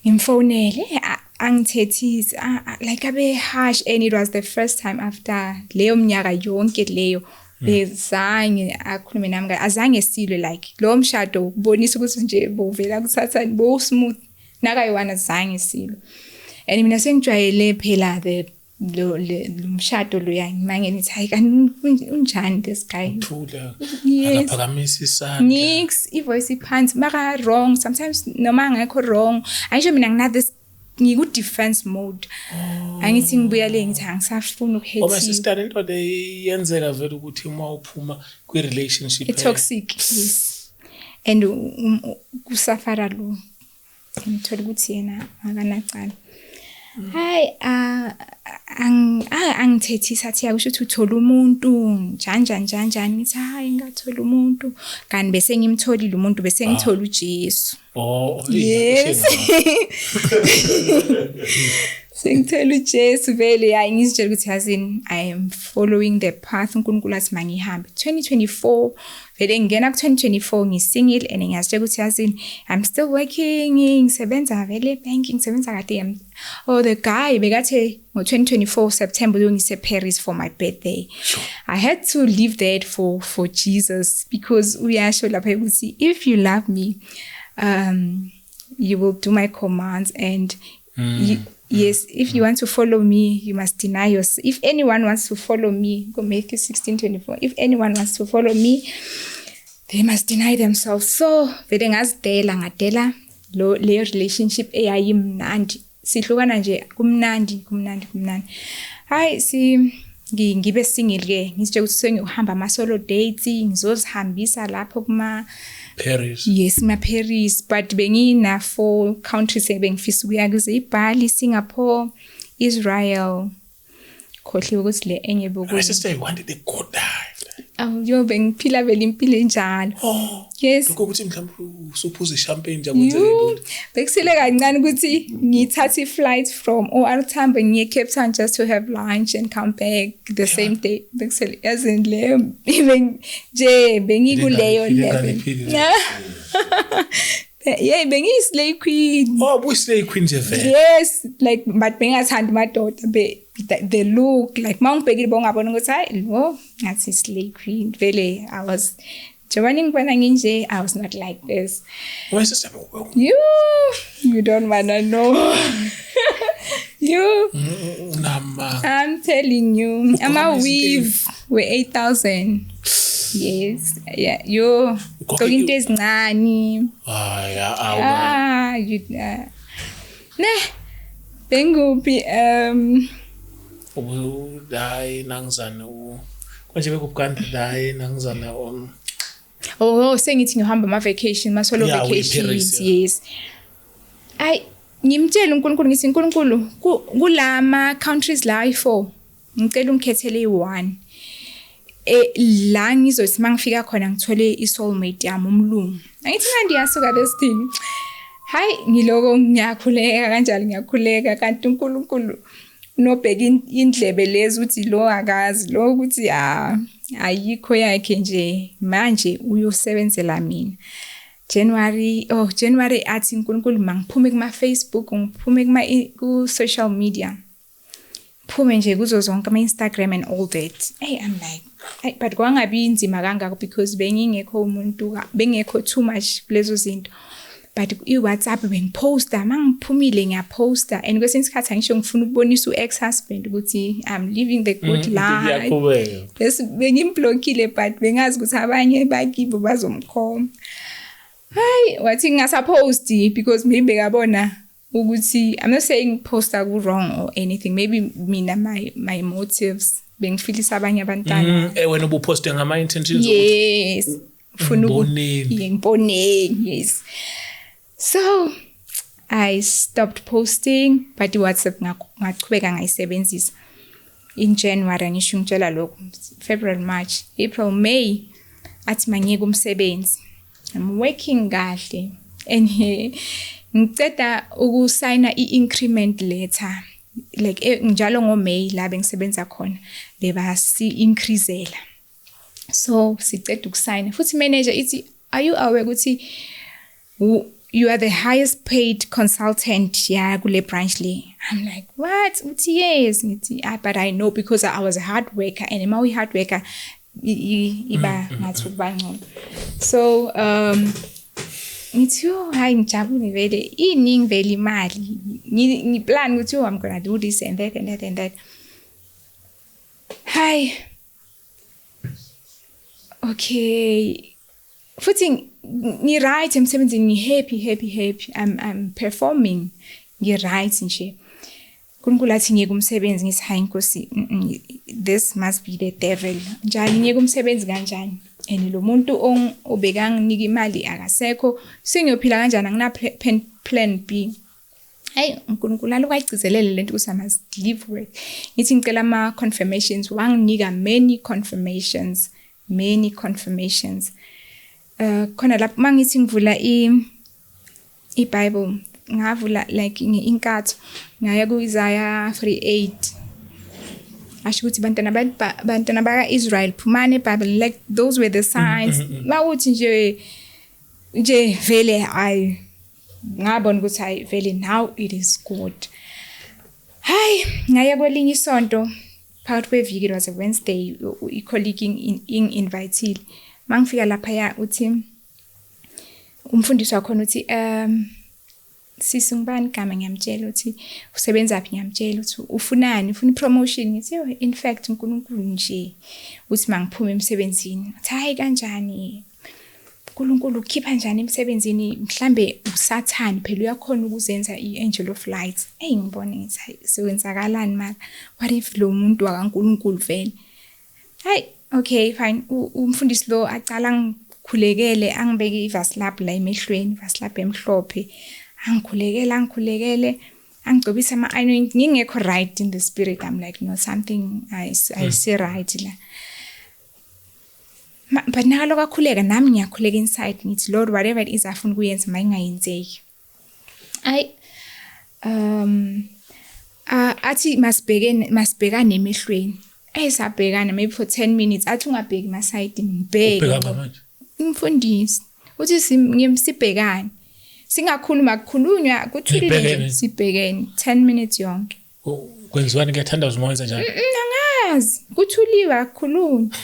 ngimfonele angithethise like abe harsh and it was the first time after leyo mnyaka yonke leyo bezange akhulume nami azange silwe like lo mshado ukubonisa ukuthi nje bovela kusathani bo smooth nakayiwana zange silwe and mina sengijwayele phela lo mshado lo yangimange nithi hayi kanti unjani this guy uthula akaphakamisa isandla nix ivoice iphansi maka wrong sometimes noma ngekho wrong ayisho mina ngina this ngiku defense mode angithi ngibuya le ngithi angisafuna ukuhate oba sister into leyenzeka vele ukuthi uma uphuma kwi relationship toxic yes and kusafara lo ngithola ukuthi yena akanacala hayi angithethisa athi akusho ukuthi uthola umuntu njani ngithi hayi ngathola umuntu kanti bese ngimtholile umuntu bese ngithola uJesu. Yes. Sengithola uJesu vele hayi ngizitshela ukuthi yazini I am following the path uNkulunkulu athi mangihambe 2024 vele ngena ku 2024 ngisingle and ngiyazitshela ukuthi yazini I'm still working ngisebenza vele banking ngisebenza kade the guy bekathe ngo 2024 September ngise Paris for my birthday. I had to leave that for Jesus because uyasho lapha ukuthi if you love me you will do my commands and yes, if you want to follow me, you must deny yourself. If anyone wants to follow me, go Matthew 16:24. If anyone wants to follow me, they must deny themselves. So vele ngadela leyo relationship eyayimnandi. Sihlukana nje kumnandi. Hayi ngibe single ke ngisitshe ukuthi sengiyohamba ama solo dates ngizozihambisa lapho kuma Paris. Yes, ma Paris, but bengina 4 countries ebengifisa ukuya kuze iBali, Singapore, Israel. Khohliwe ukuthi le enye My bokuthi. sister wanted to go dive. Yo bengiphila vele impilo enjalo. Oh. Yes. Lokho ukuthi mhlawumbe usuphuza champagne nje kwenzele lutho. Bekusile kancane ukuthi ngithatha flight from OR Tambo ngiye Cape Town just to have lunch and come back the same day. Bekusile yazini le even nje bengikuleyo level. Yeah, bengi slay queen. Oh, we slay queen nje vele. Yes, like but bengathanda madoda the look like mawungibhekile bongabona ukuthi hayi lo ngathi slay queen vele I was Giovanni when I was not like this. My sister, You don't wanna know. Nama. I'm telling you, I'm a weave with 8,000. Yes, yeah, you talking to nani? Bengupi dai nangzana kwanje bekubukanda dai nangzana on. Oh, sengithi ngihamba ama vacation, ma solo vacations, yes. Ay ngimtshela uNkulunkulu ngithi uNkulunkulu kulama countries la i4 ngicela ungikhethele i1 la ngizothi mangifika khona ngithole isoulmate yami umlungu angithi manje yasuka lesithini hayi ngiloko ngiyakhuleka kanjalo ngiyakhuleka kanti uNkulunkulu nobheka indlebe lezi uthi lo akazi lo ukuthi ayikho yakhe nje manje uyosebenzela mina January athi uNkulunkulu mangiphume kuma Facebook ngiphume ku social media phume nje kuzo zonke ama Instagram and all that I'm like but kwangabi inzima kangaka because bengingekho umuntu bengekho too much kulezo zinto but iWhatsApp bengiposta mangiphumile ngiyaposta and kwesinye isikhathi angisho ngifuna ukubonisa uex-husband ukuthi I'm living the good life bese bengimblokile but bengazi ukuthi abanye bakibo bazomkhoma hayi wathi ngingasaposti because maybe bekabona ukuthi I'm not saying posta ku wrong or anything maybe mina my motives bengifilisa abanye abantwana wena ubuposte ngama intentions yes ufuna ukuboneni yes so I stopped posting but WhatsApp ngaqhubeka ngayisebenzisa in January ngisho ngitshela lokho February March April May athi mangiyeke umsebenzi I'm working kahle and ngiceda ukusayina i-increment letter like njalo ngoMay la bengisebenza khona bebasi increasela so siceda ukusayina futhi manager ithi are you aware ukuthi you are the highest paid consultant ya kule branch le I'm like what uthi yes ngithi but I know because I was a hard worker and ma we hard worker iba ngathi kuba ngcono so ngithi hayi ngijabule vele iningi vele imali ngiplan ukuthi I'm going to do this and that and that and that hi okay futhi ni right emsebenzini ni happy I'm performing ngi right nje kuNkulunkulu athi ngeke umsebenzi ngithi hayi Nkosi this must be the devil njani ngeke umsebenzi kanjani and lo muntu obekanga niki imali akasekho singiyophila kanjani angina plan B hey uNkulunkulu alukayigcizelele lento ukuthi I must live work ngithi ngicela ama confirmations wanginika many confirmations khona lapho mangithi ngivula iBible ngavula like inkatho ngaya kuIsaiah 3:8 asho ukuthi bantwana baka Israel phumane eBible like those were the signs mawuthi nje vele hayi ngabona ukuthi hayi vele now it is good hayi ngaya kwelinye isonto phakathi kweviki it was a Wednesday icolleague invitile mangifika lapha ya uthi umfundisi wakho uthi sisi ngibani gama ngiyamtshela uthi usebenza phi ngiyamtshela uthi ufunani ufuna promotion ngithi in fact uNkulunkulu nje uthi mangiphume emsebenzini uthi hayi kanjani uNkulunkulu ukhipha njani emsebenzini mhlambe usathani phela uyakhona ukuzenza i-angel of light ngibone ngithi sewenzakalani mara what if lo muntu akaNkulunkulu vele okay fine umfundisi lo aqala ngikhulekele angibeke ivasi lab la emehlweni ivasi lab emhlophe angikhulekele angigcobisa ama-anointing ngingekho right in the spirit. I'm like no, something I see right la. But nakaloku akhuleka nami ngiyakhuleka inside ngithi Lord whatever it is afuna ukuyenza mayingayenzeki. Athi masibhekane emehlweni. Sabhekana maybe for 10 minutes athi ungabheki masayidi ngibheke. Umfundisi uthi sibhekane. Singakhuluma kukhulunywa kuthulile nje sibhekene 10 minutes yonke. Kwenziwani ngiyathandaza umoya njalo? Angazi kuthuliwa kukhulunywa.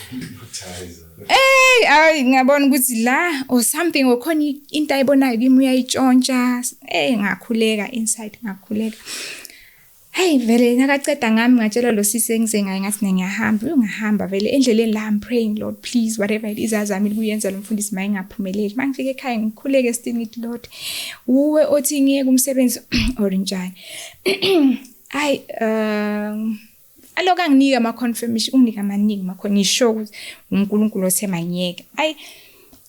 Ngiyabona ukuthi la or something okhona into ayibonayo kimi uyayitshontsha. Ngakhuleka inside ngakhuleka. Vele nakaceda ngami ngatshela lo sisi engize ngaye ngathi ngiyahamba vele endleleni la I'm praying Lord please whatever it is azamile kuyenza lo mfundisi mayengaphumeleli mangifika ekhaya ngikhuleke still ngithi Lord uwe othi ngiyeke umsebenzi oranjani aloka nginika ama confirmation unginika amaningi makhona ngisho ukuthi uNkulunkulu osemanyeke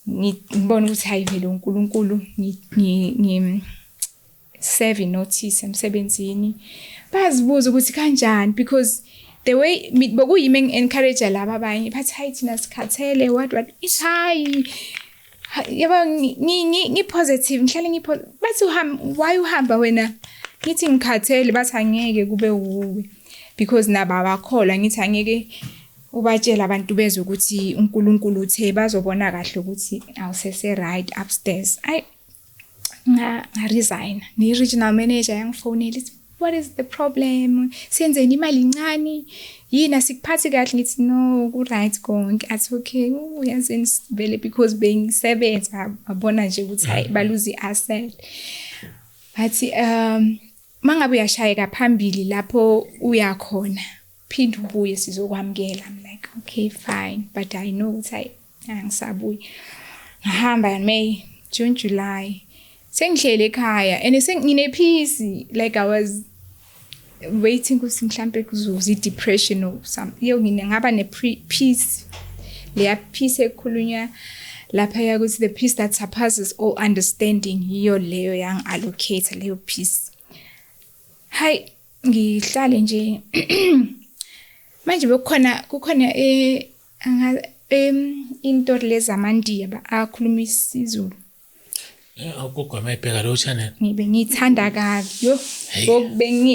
ngibona ukuthi vele uNkulunkulu ngi serve notice emsebenzini bazibuza ukuthi kanjani because the way bokuyimi encourage laba abanye bathi thina sikhathele what it's yaba ngi positive ngihlale bathi why uhamba wena ngithi ngikhathele bathi angeke kube uwe because naba bakhola ngithi angeke ubatshela abantu bezwe ukuthi uNkulunkulu uthe bazobona kahle ukuthi awusese right upstairs nga resign ni regional manager yangifonela what is the problem senzeni imali incane yini asikuphathi kahle ngithi no ku right konke athi okay uyazini vele because bengisebenza abona nje ukuthi baluzi asset bathi mangabe uyashayeka phambili lapho uyakhona phinda ubuye sizokwamkela. I'm like okay fine but I know ukuthi angisabuyi ngahamba May June July sengihlele ekhaya and sengine peace like I was waiting ukuthi mhlambe kuzoza depression or something ngaba ne peace leya peace ekhulunywa lapha ukuthi the peace that surpasses all understanding yiyo leyo yang allocate leyo peace. Ngihlale nje manje kukhona into lezamandiya akhuluma isiZulu Akukho mayibheka lo channel. Ngithanda kabi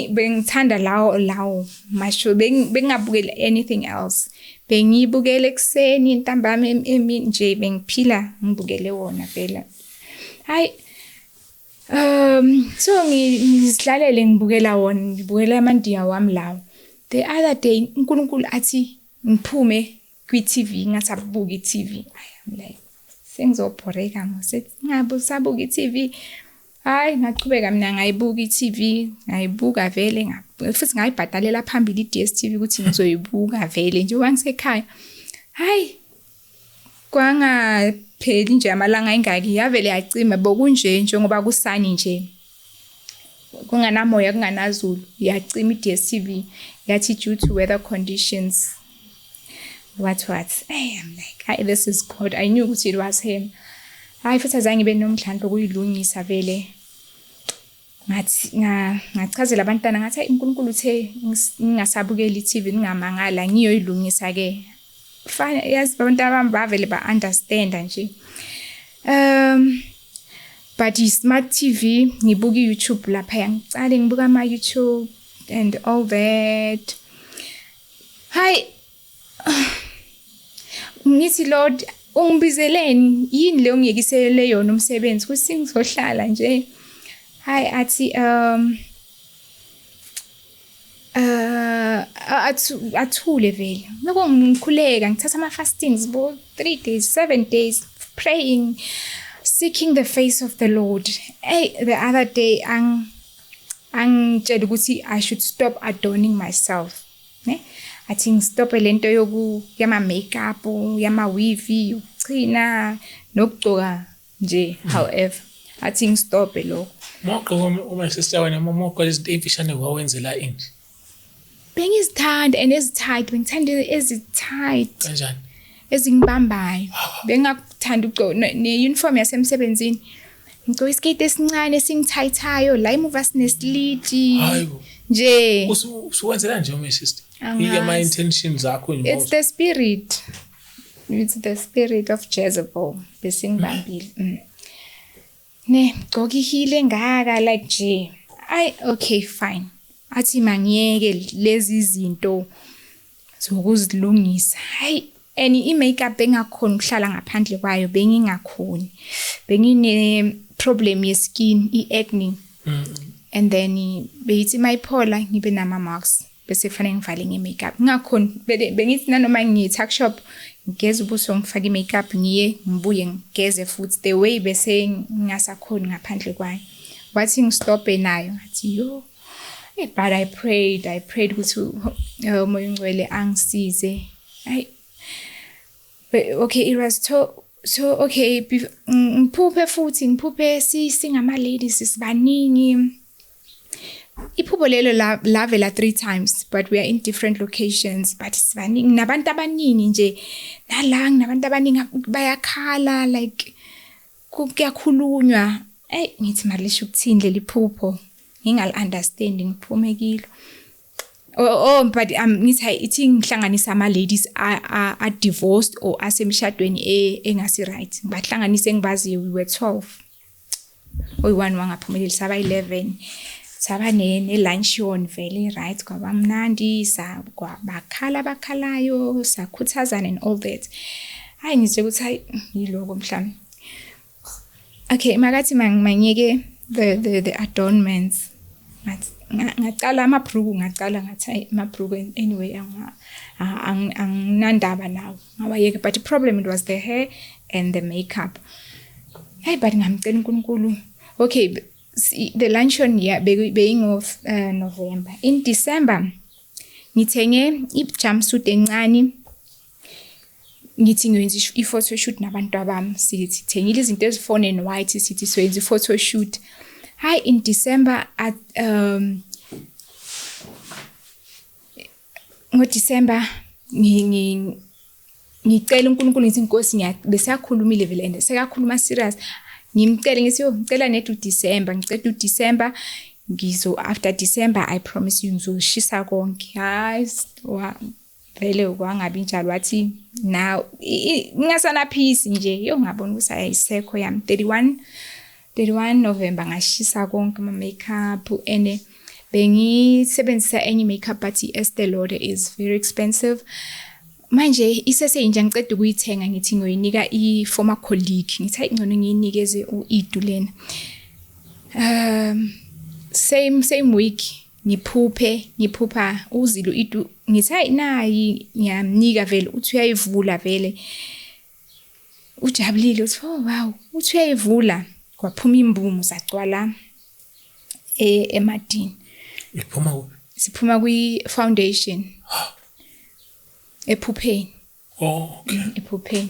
bengithanda lawo masho bengabukela anything else. Bengibukela ekseni intambama nje bengiphila ngibukele wona phela. So ngizihlalele ngibukela wona ngibukela amandiya wami lawo. The other day uNkulunkulu athi ngiphume kwi-TV ngasabuka i-TV. I'm like sengizophoreka ngosethi ngabusabuka i-TV ngaqhubeka mina ngayibuka i-TV ngayibuka vele futhi ngayibhadalela phambili i-DSTV ukuthi ngizoyibuka vele nje wangisekhaya kwangapheli nje amalanga engaki yavele yacima bokunje njengoba kusani nje kunganamoya kunganazulu yacima i-DSTV yathi due to weather conditions what I'm like this is God. I knew ukuthi it was him. Futhi azange benomdlandlo kuyilungisa vele ngathi ngachazela abantwana ngathi uNkulunkulu uthe ngingasabukela i-TV ningamangala ngiyoyilungisa ke fine yazi abantwana bami bavele ba-understand nje but i-smart TV ngibuka i-YouTube lapha ngicale ngibuka ama-YouTube and all that ngithi Lord ungibizeleni yini le ongiyekisele yona umsebenzi kuthi ngizohlala nje athi athule vele lokho ngikhuleka ngithatha ama-fastings bo 3 days 7 days praying seeking the face of the Lord. The other day angitshela ukuthi I should stop adorning myself I think stop lento yama makeup yama weave nokuchina nokugcoka nje however athi ngistophe lokho Moko uma sister wena moko izinto emfishane wawenzela ini bengizithanda and ezitight bengithanda ezitight kanjani ezingibambayo bengakuthanda ukugcoka ne-uniform yasemsebenzini ngicela iskate esincane esingithayithayo la imuva sinesiliji hayibo nje usuwenzela nje my sister ama intentions zakho nje it's the spirit of Jezebel besingibambile ne gqoka ihile ngaka like nje okay fine athi mangiyeke lezi zinto zokuzilungisa and i-makeup engakhona ukuhlala ngaphandle kwayo bengingakhoni bengine problem ye-skin i-acne and then beyithi mayiphola ngibe nama marks bese kufanele ngivale nge-makeup ngakhona bengithi nanoma ngiyi-tuck shop ngigeze ubuso ngifake i-makeup ngiye ngibuye ngigeze futhi the way bese ngingasakhoni ngaphandle kwayo wathi ngistophe nayo athi yo but I prayed ukuthi umoya ongcwele angisize okay it was so okay ngiphuphe singama ladies sibaningi iphupho lelo lavela 3 times but we are in different locations but sibaningi nabantu abaningi nje nabantu abaningi bayakhala like kuyakhulunywa ngithi malisho ukuthini leli phupho ngingal understand ngiphume kilo but ngithi ithi ngihlanganisa ama ladies are divorced or asemshadweni engasi right bahlanganise ngibazi we were 12 oyi1 wangaphumeleli saba 11 saba ne lunch yon vele right kwaba mnandi bakhalayo sakhuthazana and all that ngithi ukuthi yiloko mhlawumbe okay makathi mangiyeke the adornments ngaqala amabhruku ngathi amabhruku anyway anginandaba nawo ngawayeke but the problem it was the hair and the makeup but ngamcela uNkulunkulu okay the luncheon being of November in December ngithenge i-jumpsuit encane ngithi ngiyenza i-photo shoot nabantu abami sithi thengile izinto ezifone and white sithi soyenza i-photo shoot in December at ngoDecember ngicela uNkulunkulu ngithi inkosi besakhulumile vele and sekakhuluma serious ngimcela ngithi ngicela nethu December ngicela uDecember ngizo after December I promise you ngizoshisa konke vele kwangabi njalo wathi now ngingasana peace nje ngabona ukuthi ayisekho yami 31 November ngashisa konke ama makeup and bengisebenzisa enye makeup but Estée Lauder is very expensive manje isese nje ngicela ukuyithenga ngithi ngoyinika i-former colleague ngithi ngcono ngiyinikeze uIdulena same week ngiphupha uZilu Idu ngithi nayi ngiyamnika vele uthi uyayivula vele ujabulile uthi wow uthi uyayivula kwaphuma imbumu sagcwala emadini siphuma kwi-foundation ephupheni okay ephupheni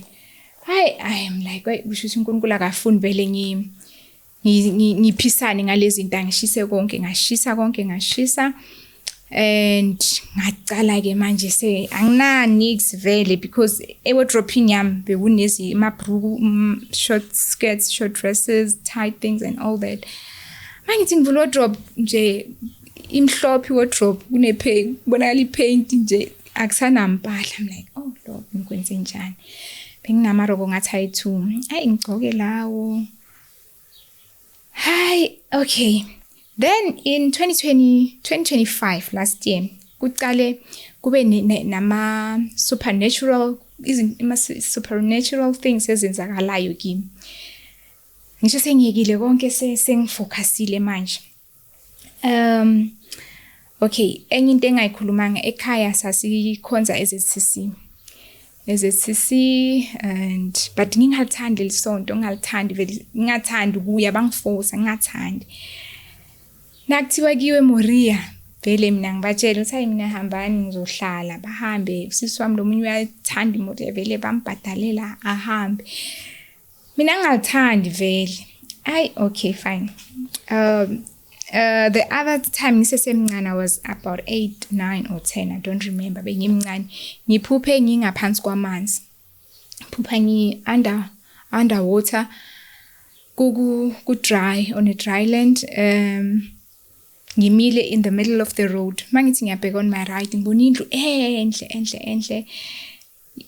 I am like kusho ukuthi uNkulunkulu akafuni vele ngiphisane ngalezi zinto ngishise konke ngashisa and ngacala ke manje se anginanix vele because wardrobe yami bekunezi amabhruku short skirts short dresses tight things and all that mangithi ngivula wardrobe nje imhlophe wardrobe bonakala ipaint nje akusanambala I'm like oh Lord ngikwenze njani benginamarobo ngathi ayi2 ngigcoke lawo okay then in 2025 last year kuqale kube nama supernatural things ezenzakalayo kimi ngisho sengiyekile konke sengifocusile manje okay enye into engayikhulumanga ekhaya sasikhonza eZCC and but ngingathandi lisonto ngingalithandi vele ngingathandi ukuya bangiforce ngingathandi nakuthiwa kiwe Moria vele mina ngibatshela ukuthi hayi mina hambani ngizohlala bahambe usisi wami lo munye uyathanda imoto vele bambhadalela ahambe mina ngingathandi vele hayi okay fine the other time ngisesemncane I was about 8, 9 or 10 I don't remember bengimncane ngiphuphe ngingaphansi kwamanzi phupha underwater ku dry on a dry land ngimile in the middle of the road mangithi ngiyabheka on my right ngibona indlu enhle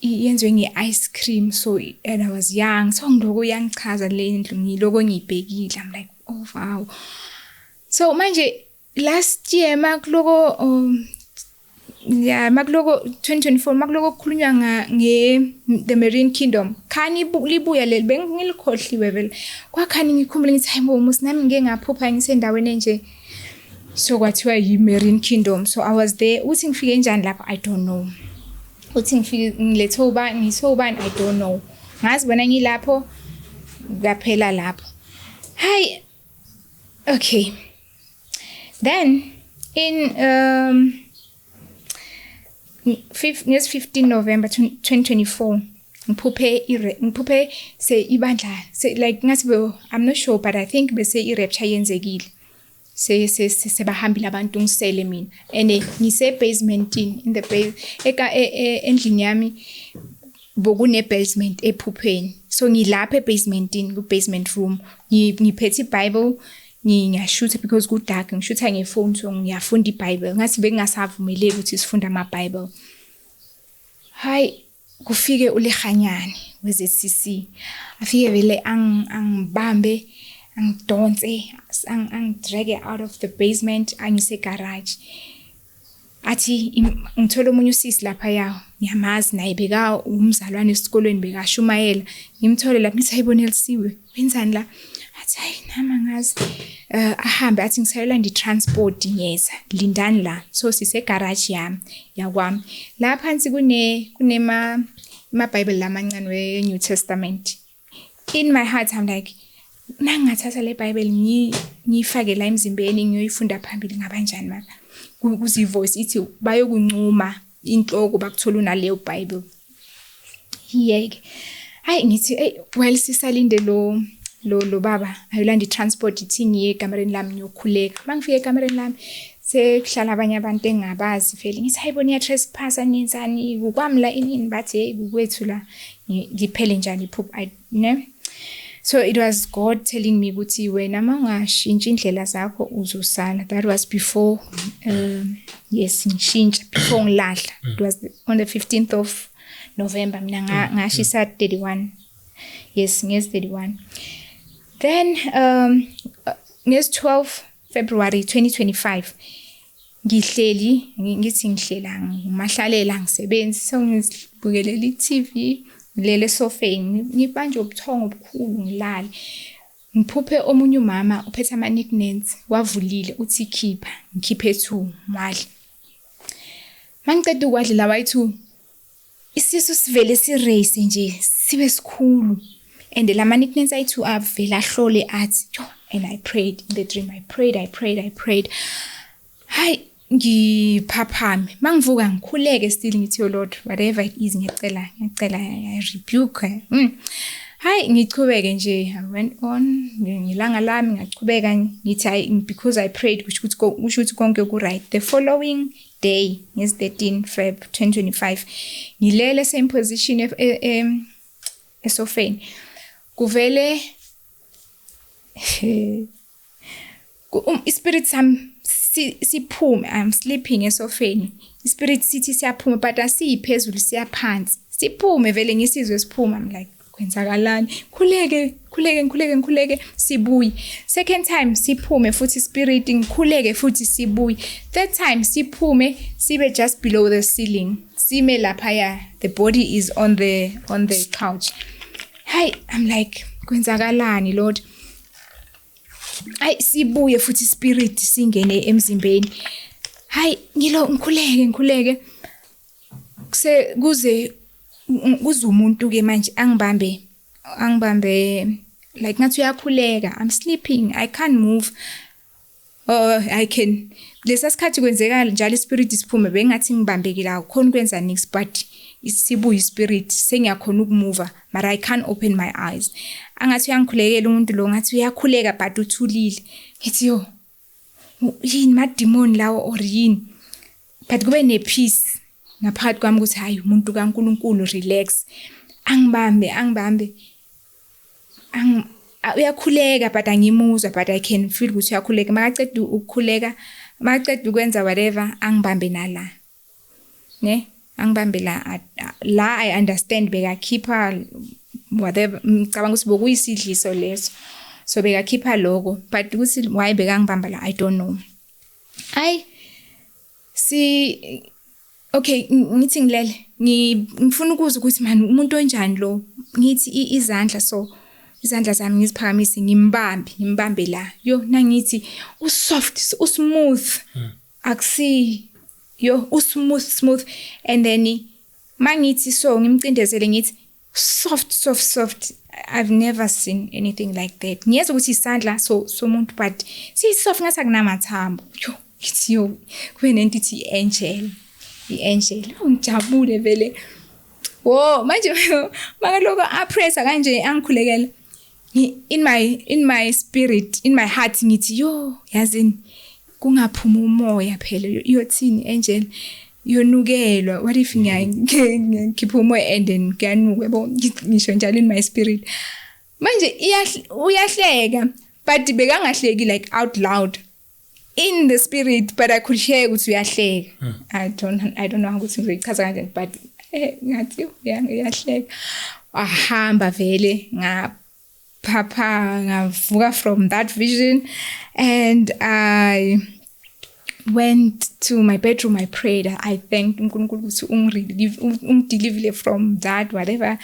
yenziwe nge-ice cream so and I was young so ngiloko yangichaza le ndlu ngiloko ngiyibhekile I'm like oh wow so manje last year makuloko 2024 makuloko kukhulunywa the Marine Kingdom khani libuya leli bengilikhohliwe vele kwakhani ngikhumbule ngithi hayibo musi nami ngeke ngaphupha ngisendaweni enje so kwathiwa yi-Marine Kingdom so I was there uthi ngifike njani lapho I don't know uthi ngifike ngilethe ubani I don't know ngazi bona ngilapho ngaphela lapho hi okay then in 15 November 2024 ngiphuphe se ibandla like ngathi I'm not sure but I think bese i-rapture yenzekile se bahambile abantu ngisele mina and ngise basementini in the base endlini yami bokune basement ephupheni so ngilapha ebasementini ku basement room ngiphethe iBible ngiyashutha because ku dark ngishutha ngefone so ngiyafunda iBible ngathi bengasavumeleki ukuthi sifunda ama-Bible hayi kufike uLehanyane weZCC afike vele angibambe angidonse angidrage out of the basement angise garage athi ngithola umunye usisi lapha yawo ngiyamazi naye beka umzalwane esikolweni bekashumayela ngimthole lapha ngithi hayibonela siwe wenzani la athi hayi nama ngazi ahambe athi ngisayela ndi-transport ngiyeza lindani la so sise-garage yami yakwami la phansi kunema-Bible lamancane we-New Testament in my heart I'm like nangingathatha le Bible ngiyifake la emzimbeni ngiyoyifunda phambili ngabanjani mara kuzivoice ithi bayokuncuma inhloko bakuthola unaleyo Bible yeke hayi ngithi well sisalinde lo baba ayolanda i-transport ithi ngiye ekamereni lami ngiyokhuleka mangifike ekamereni lami sekuhlala abanye abantu engabazi vele ngithi hayibona iya trespass nenzani kwami la inini bathi hey kukwethu la ngiphele njani iphupho ne so it was God telling me ukuthi wena mangashintsha indlela zakho uzosala that was before yes ngishintsha before ngilahla it was on the 15th of November mina ngashisa 31 yes ngezi 31 then ngezi 12 February 2025 ngihleli ngithi ngihlela ngimahlalela ngisebenzi so ngizibukelela iTV ngilele sofeni ngibanje ubuthongo obukhulu ngilala ngiphuphe omunye umama uphethe ama nicknames wavulile uthi khipha ngikhiphe 2 mali mangiceda ukwadla lawa i2 isisu sivele sirace nje sibe sikhulu and lama nicknames ayi2 avela ahlole athi and I prayed in the dream I prayed hi ngiphaphame mangivuka ngikhuleke still ngithi yo Lord whatever it is ngiyacela I rebuke hi ngichubeke nje I went on ngilanga lami ngachubeka ngithi because I prayed kusho ukuthi konke ku right the following day is 13 Feb 2025 ngilele same position esofeni kuvele spirit siphume I'm sleeping esofeni spirit sithi siyaphuma but asiyiphezulu siyaphansi siphume vele ngisizwe siphuma I'm like kwenzakalani khuleke sibuye second time siphume futhi spirit ngikhuleke futhi sibuye third time siphume sibe just below the ceiling sime lapha ya the body is on the couch hi I'm like kwenzakalani Lord sibuye futhi spirit singene emzimbeni hayi ngikhuleke kuze umuntu ke manje angibambe like ngathi uyakhuleka I'm sleeping I can't move I can lesa sikhathi kwenzeka njalo ispirit siphume bengathi ngibambekile akukhona ukwenza nix but isibuya ispirit sengiyakhona ukumove but I can't open my eyes angathi uyangikhulekela umuntu lo ngathi uyakhuleka but uthulile ngithi yo yini mademon lawo or yini but kube ne peace ngaphakathi kwami ukuthi hayi umuntu kaNkuluNkulu relax angibambe uyakhuleka but angimuzwa but I can feel ukuthi uyakhuleka makaceda ukukhuleka makaceda ukwenza whatever angibambe nala ne angibambe la I understand bekakhipha whatever ngicabanga ukuthi bokuyisidliso leso so bekakhipha lokho but ukuthi why bekangibamba la I don't know okay ngithi ngilele ngifuna ukuzwa ukuthi man umuntu onjani lo ngithi izandla zami ngiziphakamise ngimbambe la yo nangithi usoft usmooth akusi yo usmooth and then mangithi so ngimcindezele ngithi soft I've never seen anything like that ngiyeza ukuthi isandla so umuntu but soft ngathi akunamathambo yo ngithi yo kube nento ithi angel ngijabule vele wo manje makaloko apressa kanje angikhulekela in my spirit in my heart ngithi yo yazini kungaphuma umoya phela yothini angel yonukelwa what if ngikhipha umoya and then kuyanuka yabo ngisho njalo in my spirit manje uyahleka but bekangahleki like out loud in the spirit but I could hear ukuthi uyahleka I don't know how ukuthi ngizoyichaza kanjani but ngathi uyahleka ahamba vele ngavuka from that vision and I went to my bedroom I prayed I thanked uNkulunkulu ukuthi ungideliver from that whatever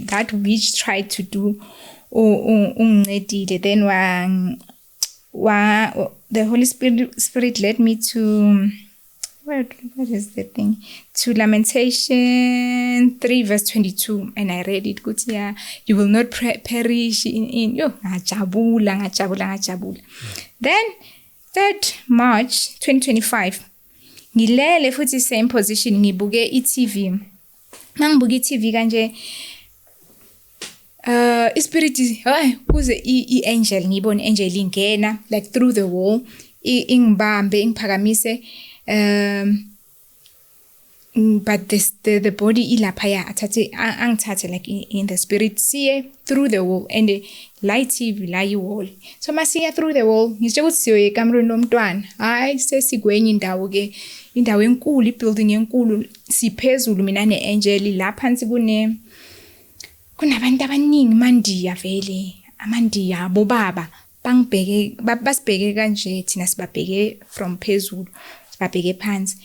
that witch tried to do ungincedile then the Holy Spirit led me to what is the thing to Lamentation 3 verse 22 and I read it good yeah you will not perish in yo ngajabula then 3rd March 2025 ngilele futhi same position ngibuke iTV mangibuke iTV kanje spirit kuze iangel ngibone angel ingena like through the wall ingibambe ingiphakamise but the body ilapha ya angithathe like in the spirit siye through the wall and light TV la wall so masiya through the wall ngisho ukuthi siyo ekamrweni lomntwana hayi sesigwenye indawo enkulu ibuilding enkulu siphezulu mina neangel la phansi kunabantu abaningi mandiya vele amandiya abobaba bangibheke basibheke kanje thina sibabheke from phezulu sibabheke phansi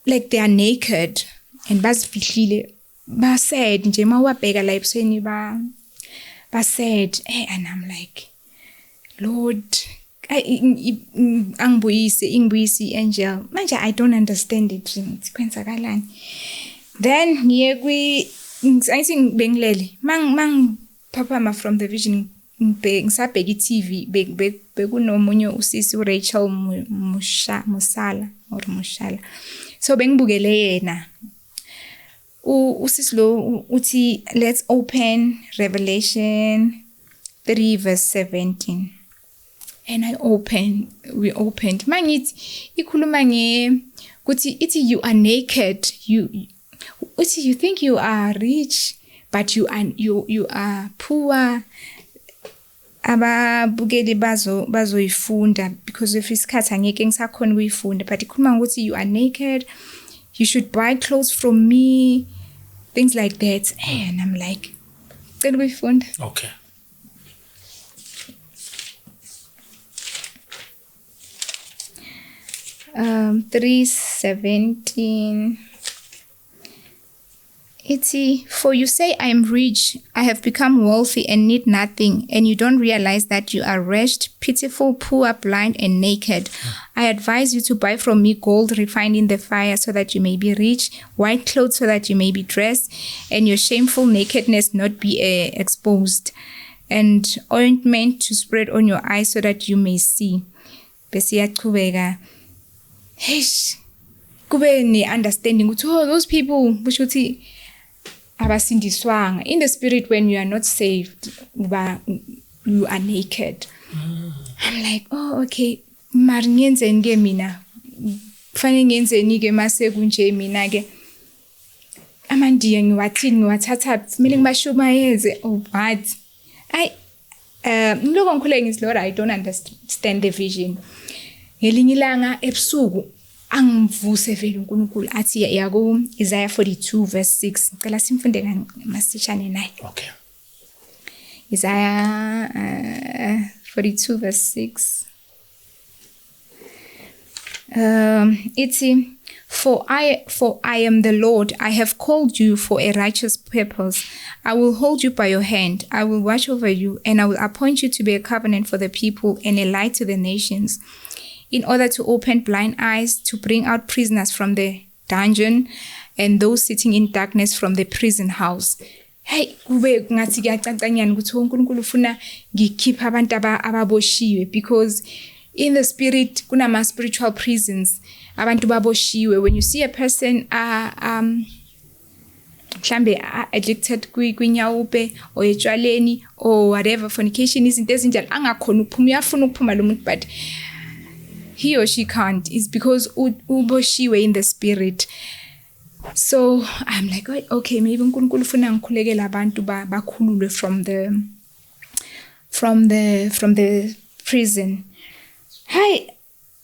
like they are naked and bazifihlile ba sad nje mawabheka la ebusweni ba sad and I'm like Lord ingibuyisi angel manje I don't understand it kwenzakalani then ngiye ngithi bengilele mang papa from the vision ngisabheka iTV bekunomunye usisi uRachel Mushala so bengibukele yena usisi lo uthi let's open Revelation 3 verse 17 and we opened mangithi ikhuluma ukuthi ithi you are naked you think you are rich but you are poor ababukeli bazoyifunda because if isikhathi angeke ngisakhona ukuyifunda but ikhuluma ukuthi you are naked you should buy clothes from me things like that and I'm like cela ukuyifunda okay 3:17 for you say I am rich, I have become wealthy and need nothing, and you don't realize that you are wretched, pitiful, poor, blind, and naked. I advise you to buy from me gold refined in the fire so that you may be rich, white clothes so that you may be dressed, and your shameful nakedness not be exposed, and ointment to spread on your eyes so that you may see. bese iyachubeka kube ne-understanding ukuthi those people busho ukuthi abasindiswanga in the spirit. When you are not saved, you are naked. I'm like, oh okay, mari ngenzeni ke mina, kufanele ngenzeni ke mase kunje mina ke amandiya ngiwathatha kumele ngibashumayeze what ngiloko ngikhule ngithi Lord, I don't understand the vision. Ngelinye ilanga ebusuku angivuse vele uNkulunkulu athi yaku Isaiah 42 verse 6. Ngicela simfunde ngasishane naye. Okay. Isaiah 42 verse 6. It's For I am the Lord, I have called you for a righteous purpose. I will hold you by your hand. I will watch over you, and I will appoint you to be a covenant for the people and a light to the nations, in order to open blind eyes, to bring out prisoners from the dungeon, and those sitting in darkness from the prison house. Hey, kube ngathi kuyacacanyana ukuthi uNkulunkulu ufuna ngikhipha abantu ababoshiwe, because in the spirit kunama spiritual prisons abantu baboshiwe. When you see a person mhlambe addicted kwinyawupe or etshwaleni or whatever, fornication, izinto ezinjalo angakhona ukuphuma, uyafuna ukuphuma lo muntu but he or she can't, is because uboshiwe in the spirit. So I'm like, okay, maybe uNkulunkulu ufuna ngikhulekela abantu bakhululwe from the prison. Hi.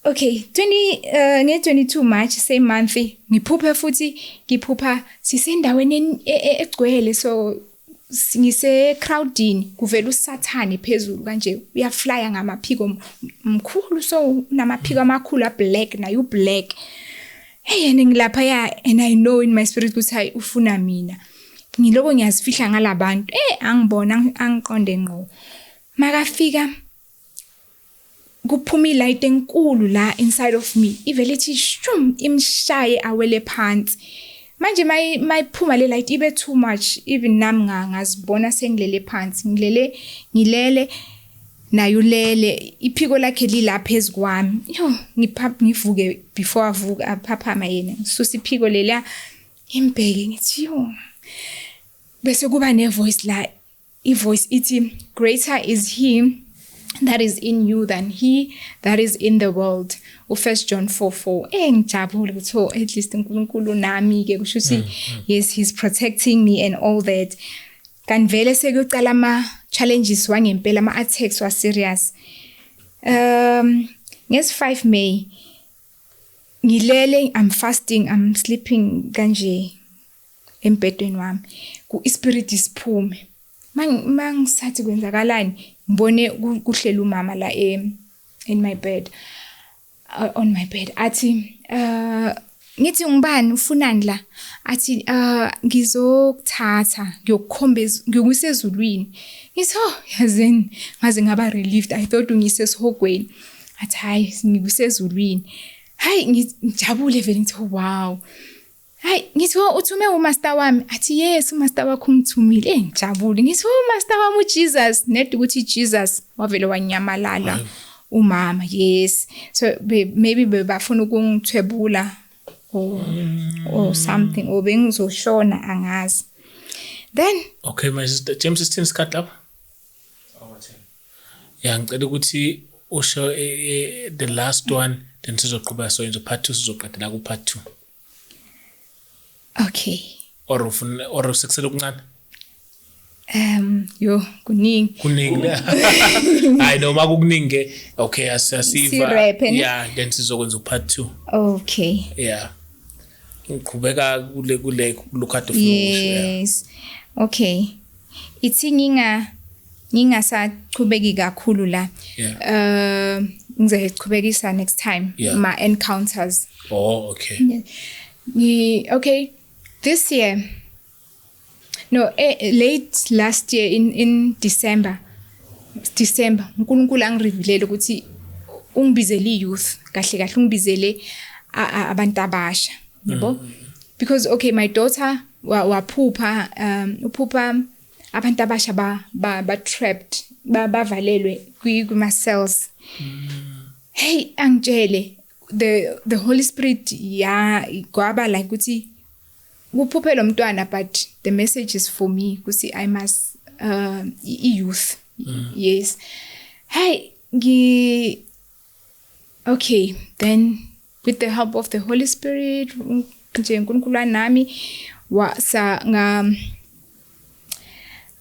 Okay, 22 March same month ngiphupha futhi ngiphupha sisendaweni egcwele, so ngise crowdini kuvela usathane phezulu kanje uyaflya ngamaphiko mkhulu, so namaphiko amakhulu black na you black. Hey, ngilapha ya, and I know in my spirit ukuthi hayi ufuna mina. Ngiloko ngiyazifihla ngalabantu angibona angiqonde ngqo. Makafika kuphuma ilight enkulu la inside of me, ivele ithi shum imshaye awele phansi. Manje mayiphuma le light ibe too much, even nami ngazibona sengilele phansi, ngilele nayo lele, iphiko lakhe lilapha ezikwami. Yo, ngivuke before avuka aphaphama yena, ngisusa iphiko lela imbheke ngithi yo. Bese kuba ne voice la, ivoice ithi greater is he that is in you than he that is in the world. 1 John 4:4. Ngijabule ukuthi at least uNkulunkulu nami ke kusho ukuthi yes, he's protecting me and all that. Kanvele sekuqala ama challenges wangempela, ama attacks wa serious. Nges 5 May ngilele, I'm fasting, I'm sleeping kanje embedweni wami. Ku spirit isiphume. Mangisathi kwenzakalani, ngibone kuhlela umama la in my bed, on my bed. Athi ngithi ngibani ufunani la? Athi ngizokuthatha ngiyokukhombeza ngikusezulwini. Ngithi yazini ngaze ngaba relieved, I thought ungisesihogweni. Athi hayi ngikusezulwini. Hayi ngijabule vele ngithi wow. Hayi ngithi uthume umaster wami. Athi yes, umaster wakho ungithumile. Ngijabule ngithi umaster wami uJesus, nedi ukuthi Jesus wavele wanyamalala umama. Yes, so maybe bafuna ukungithwebula or something, or bengizoshona angazi. Then okay, my sister James is cut up. Yeah, ngicela ukuthi usho the last one, then sizoqhubeka so into part 2 sizoqedela ku part 2. Okay. Or sekusele kuncane. Yo kuningi. I know makukuningi. Okay, asasiva. Yeah, then sizokwenza part 2. Okay. Yeah. Ngiqhubeka kule look at the flow. Yes. Okay. Ithi ngingasaqhubeki kakhulu la. Ngizoqhubekisa next time my encounters. Oh, okay. Okay. This year, no, late last year in December, uNkulunkulu angirevealele ukuthi ungibizele youth kahle ungibizele abantu abasha, yebo? Because okay, my daughter waphupha abantu abasha ba trapped, bavalelwe kuma cells. hey angitshele the Holy Spirit kwaba like ukuthi kuphuphe lo mntwana but the message is for me ukuthi I must youth. Yes. Hey okay, then with the help of the Holy Spirit nje uNkulunkulu nami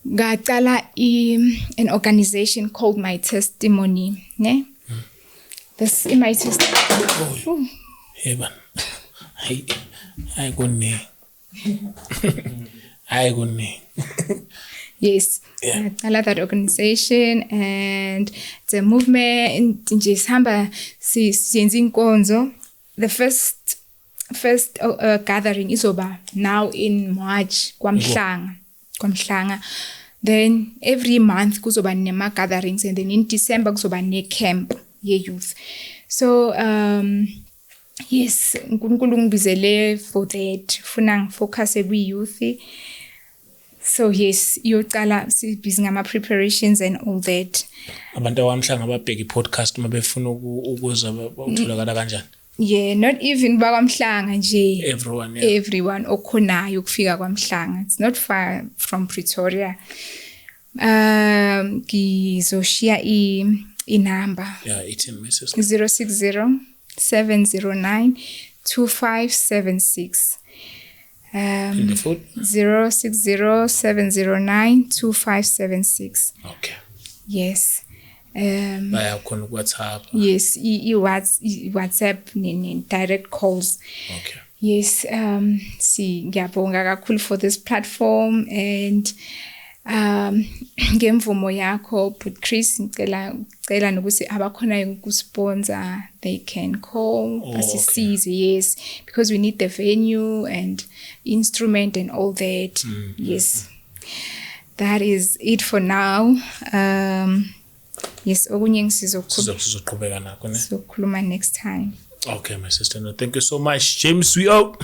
ngacala an organization called My Testimony, ne? This in My Testimony. Heaven. I couldn't. I couldn't. Yes. Yeah. I love that organization and the movement nje sihamba siyenza inkonzo. The first gathering izoba now in March kwaMhlanga. Then every month kuzoba nema gatherings and then in December kuzoba ne camp ye youth. So yes, uNkulunkulu ngibizele for that. Funa ngifocus kwi youth. So yes, yocala sibhizi ngama preparations and all that. Abantu abamhlanga ababheka i-podcast mabefuna ukuza utholakala kanjani? Yeah, not even bakwamhlanga nje. Everyone, yeah. Everyone okhonayo ukufika kwaMhlanga. It's not far from Pretoria. Ngizoshare inumber. Yeah, 18 messages. 060 709 2576. In the food? 060 709 2576. Okay. Yes. Bayakhona WhatsApp. Yes, WhatsApp ni direct calls. Okay. Yes, ngiyabonga kakhulu for this platform and ngemvumo yakho but Chris ngicela nokuthi abakhona ukusponsor they can call asisize. Yes, because we need the venue and instrument and all that. Yes, that is it for now. Yes, okunye Sizoqhubeka nakho ne. sizokhuluma next time. Okay, my sister. No, thank you so much. James, we out.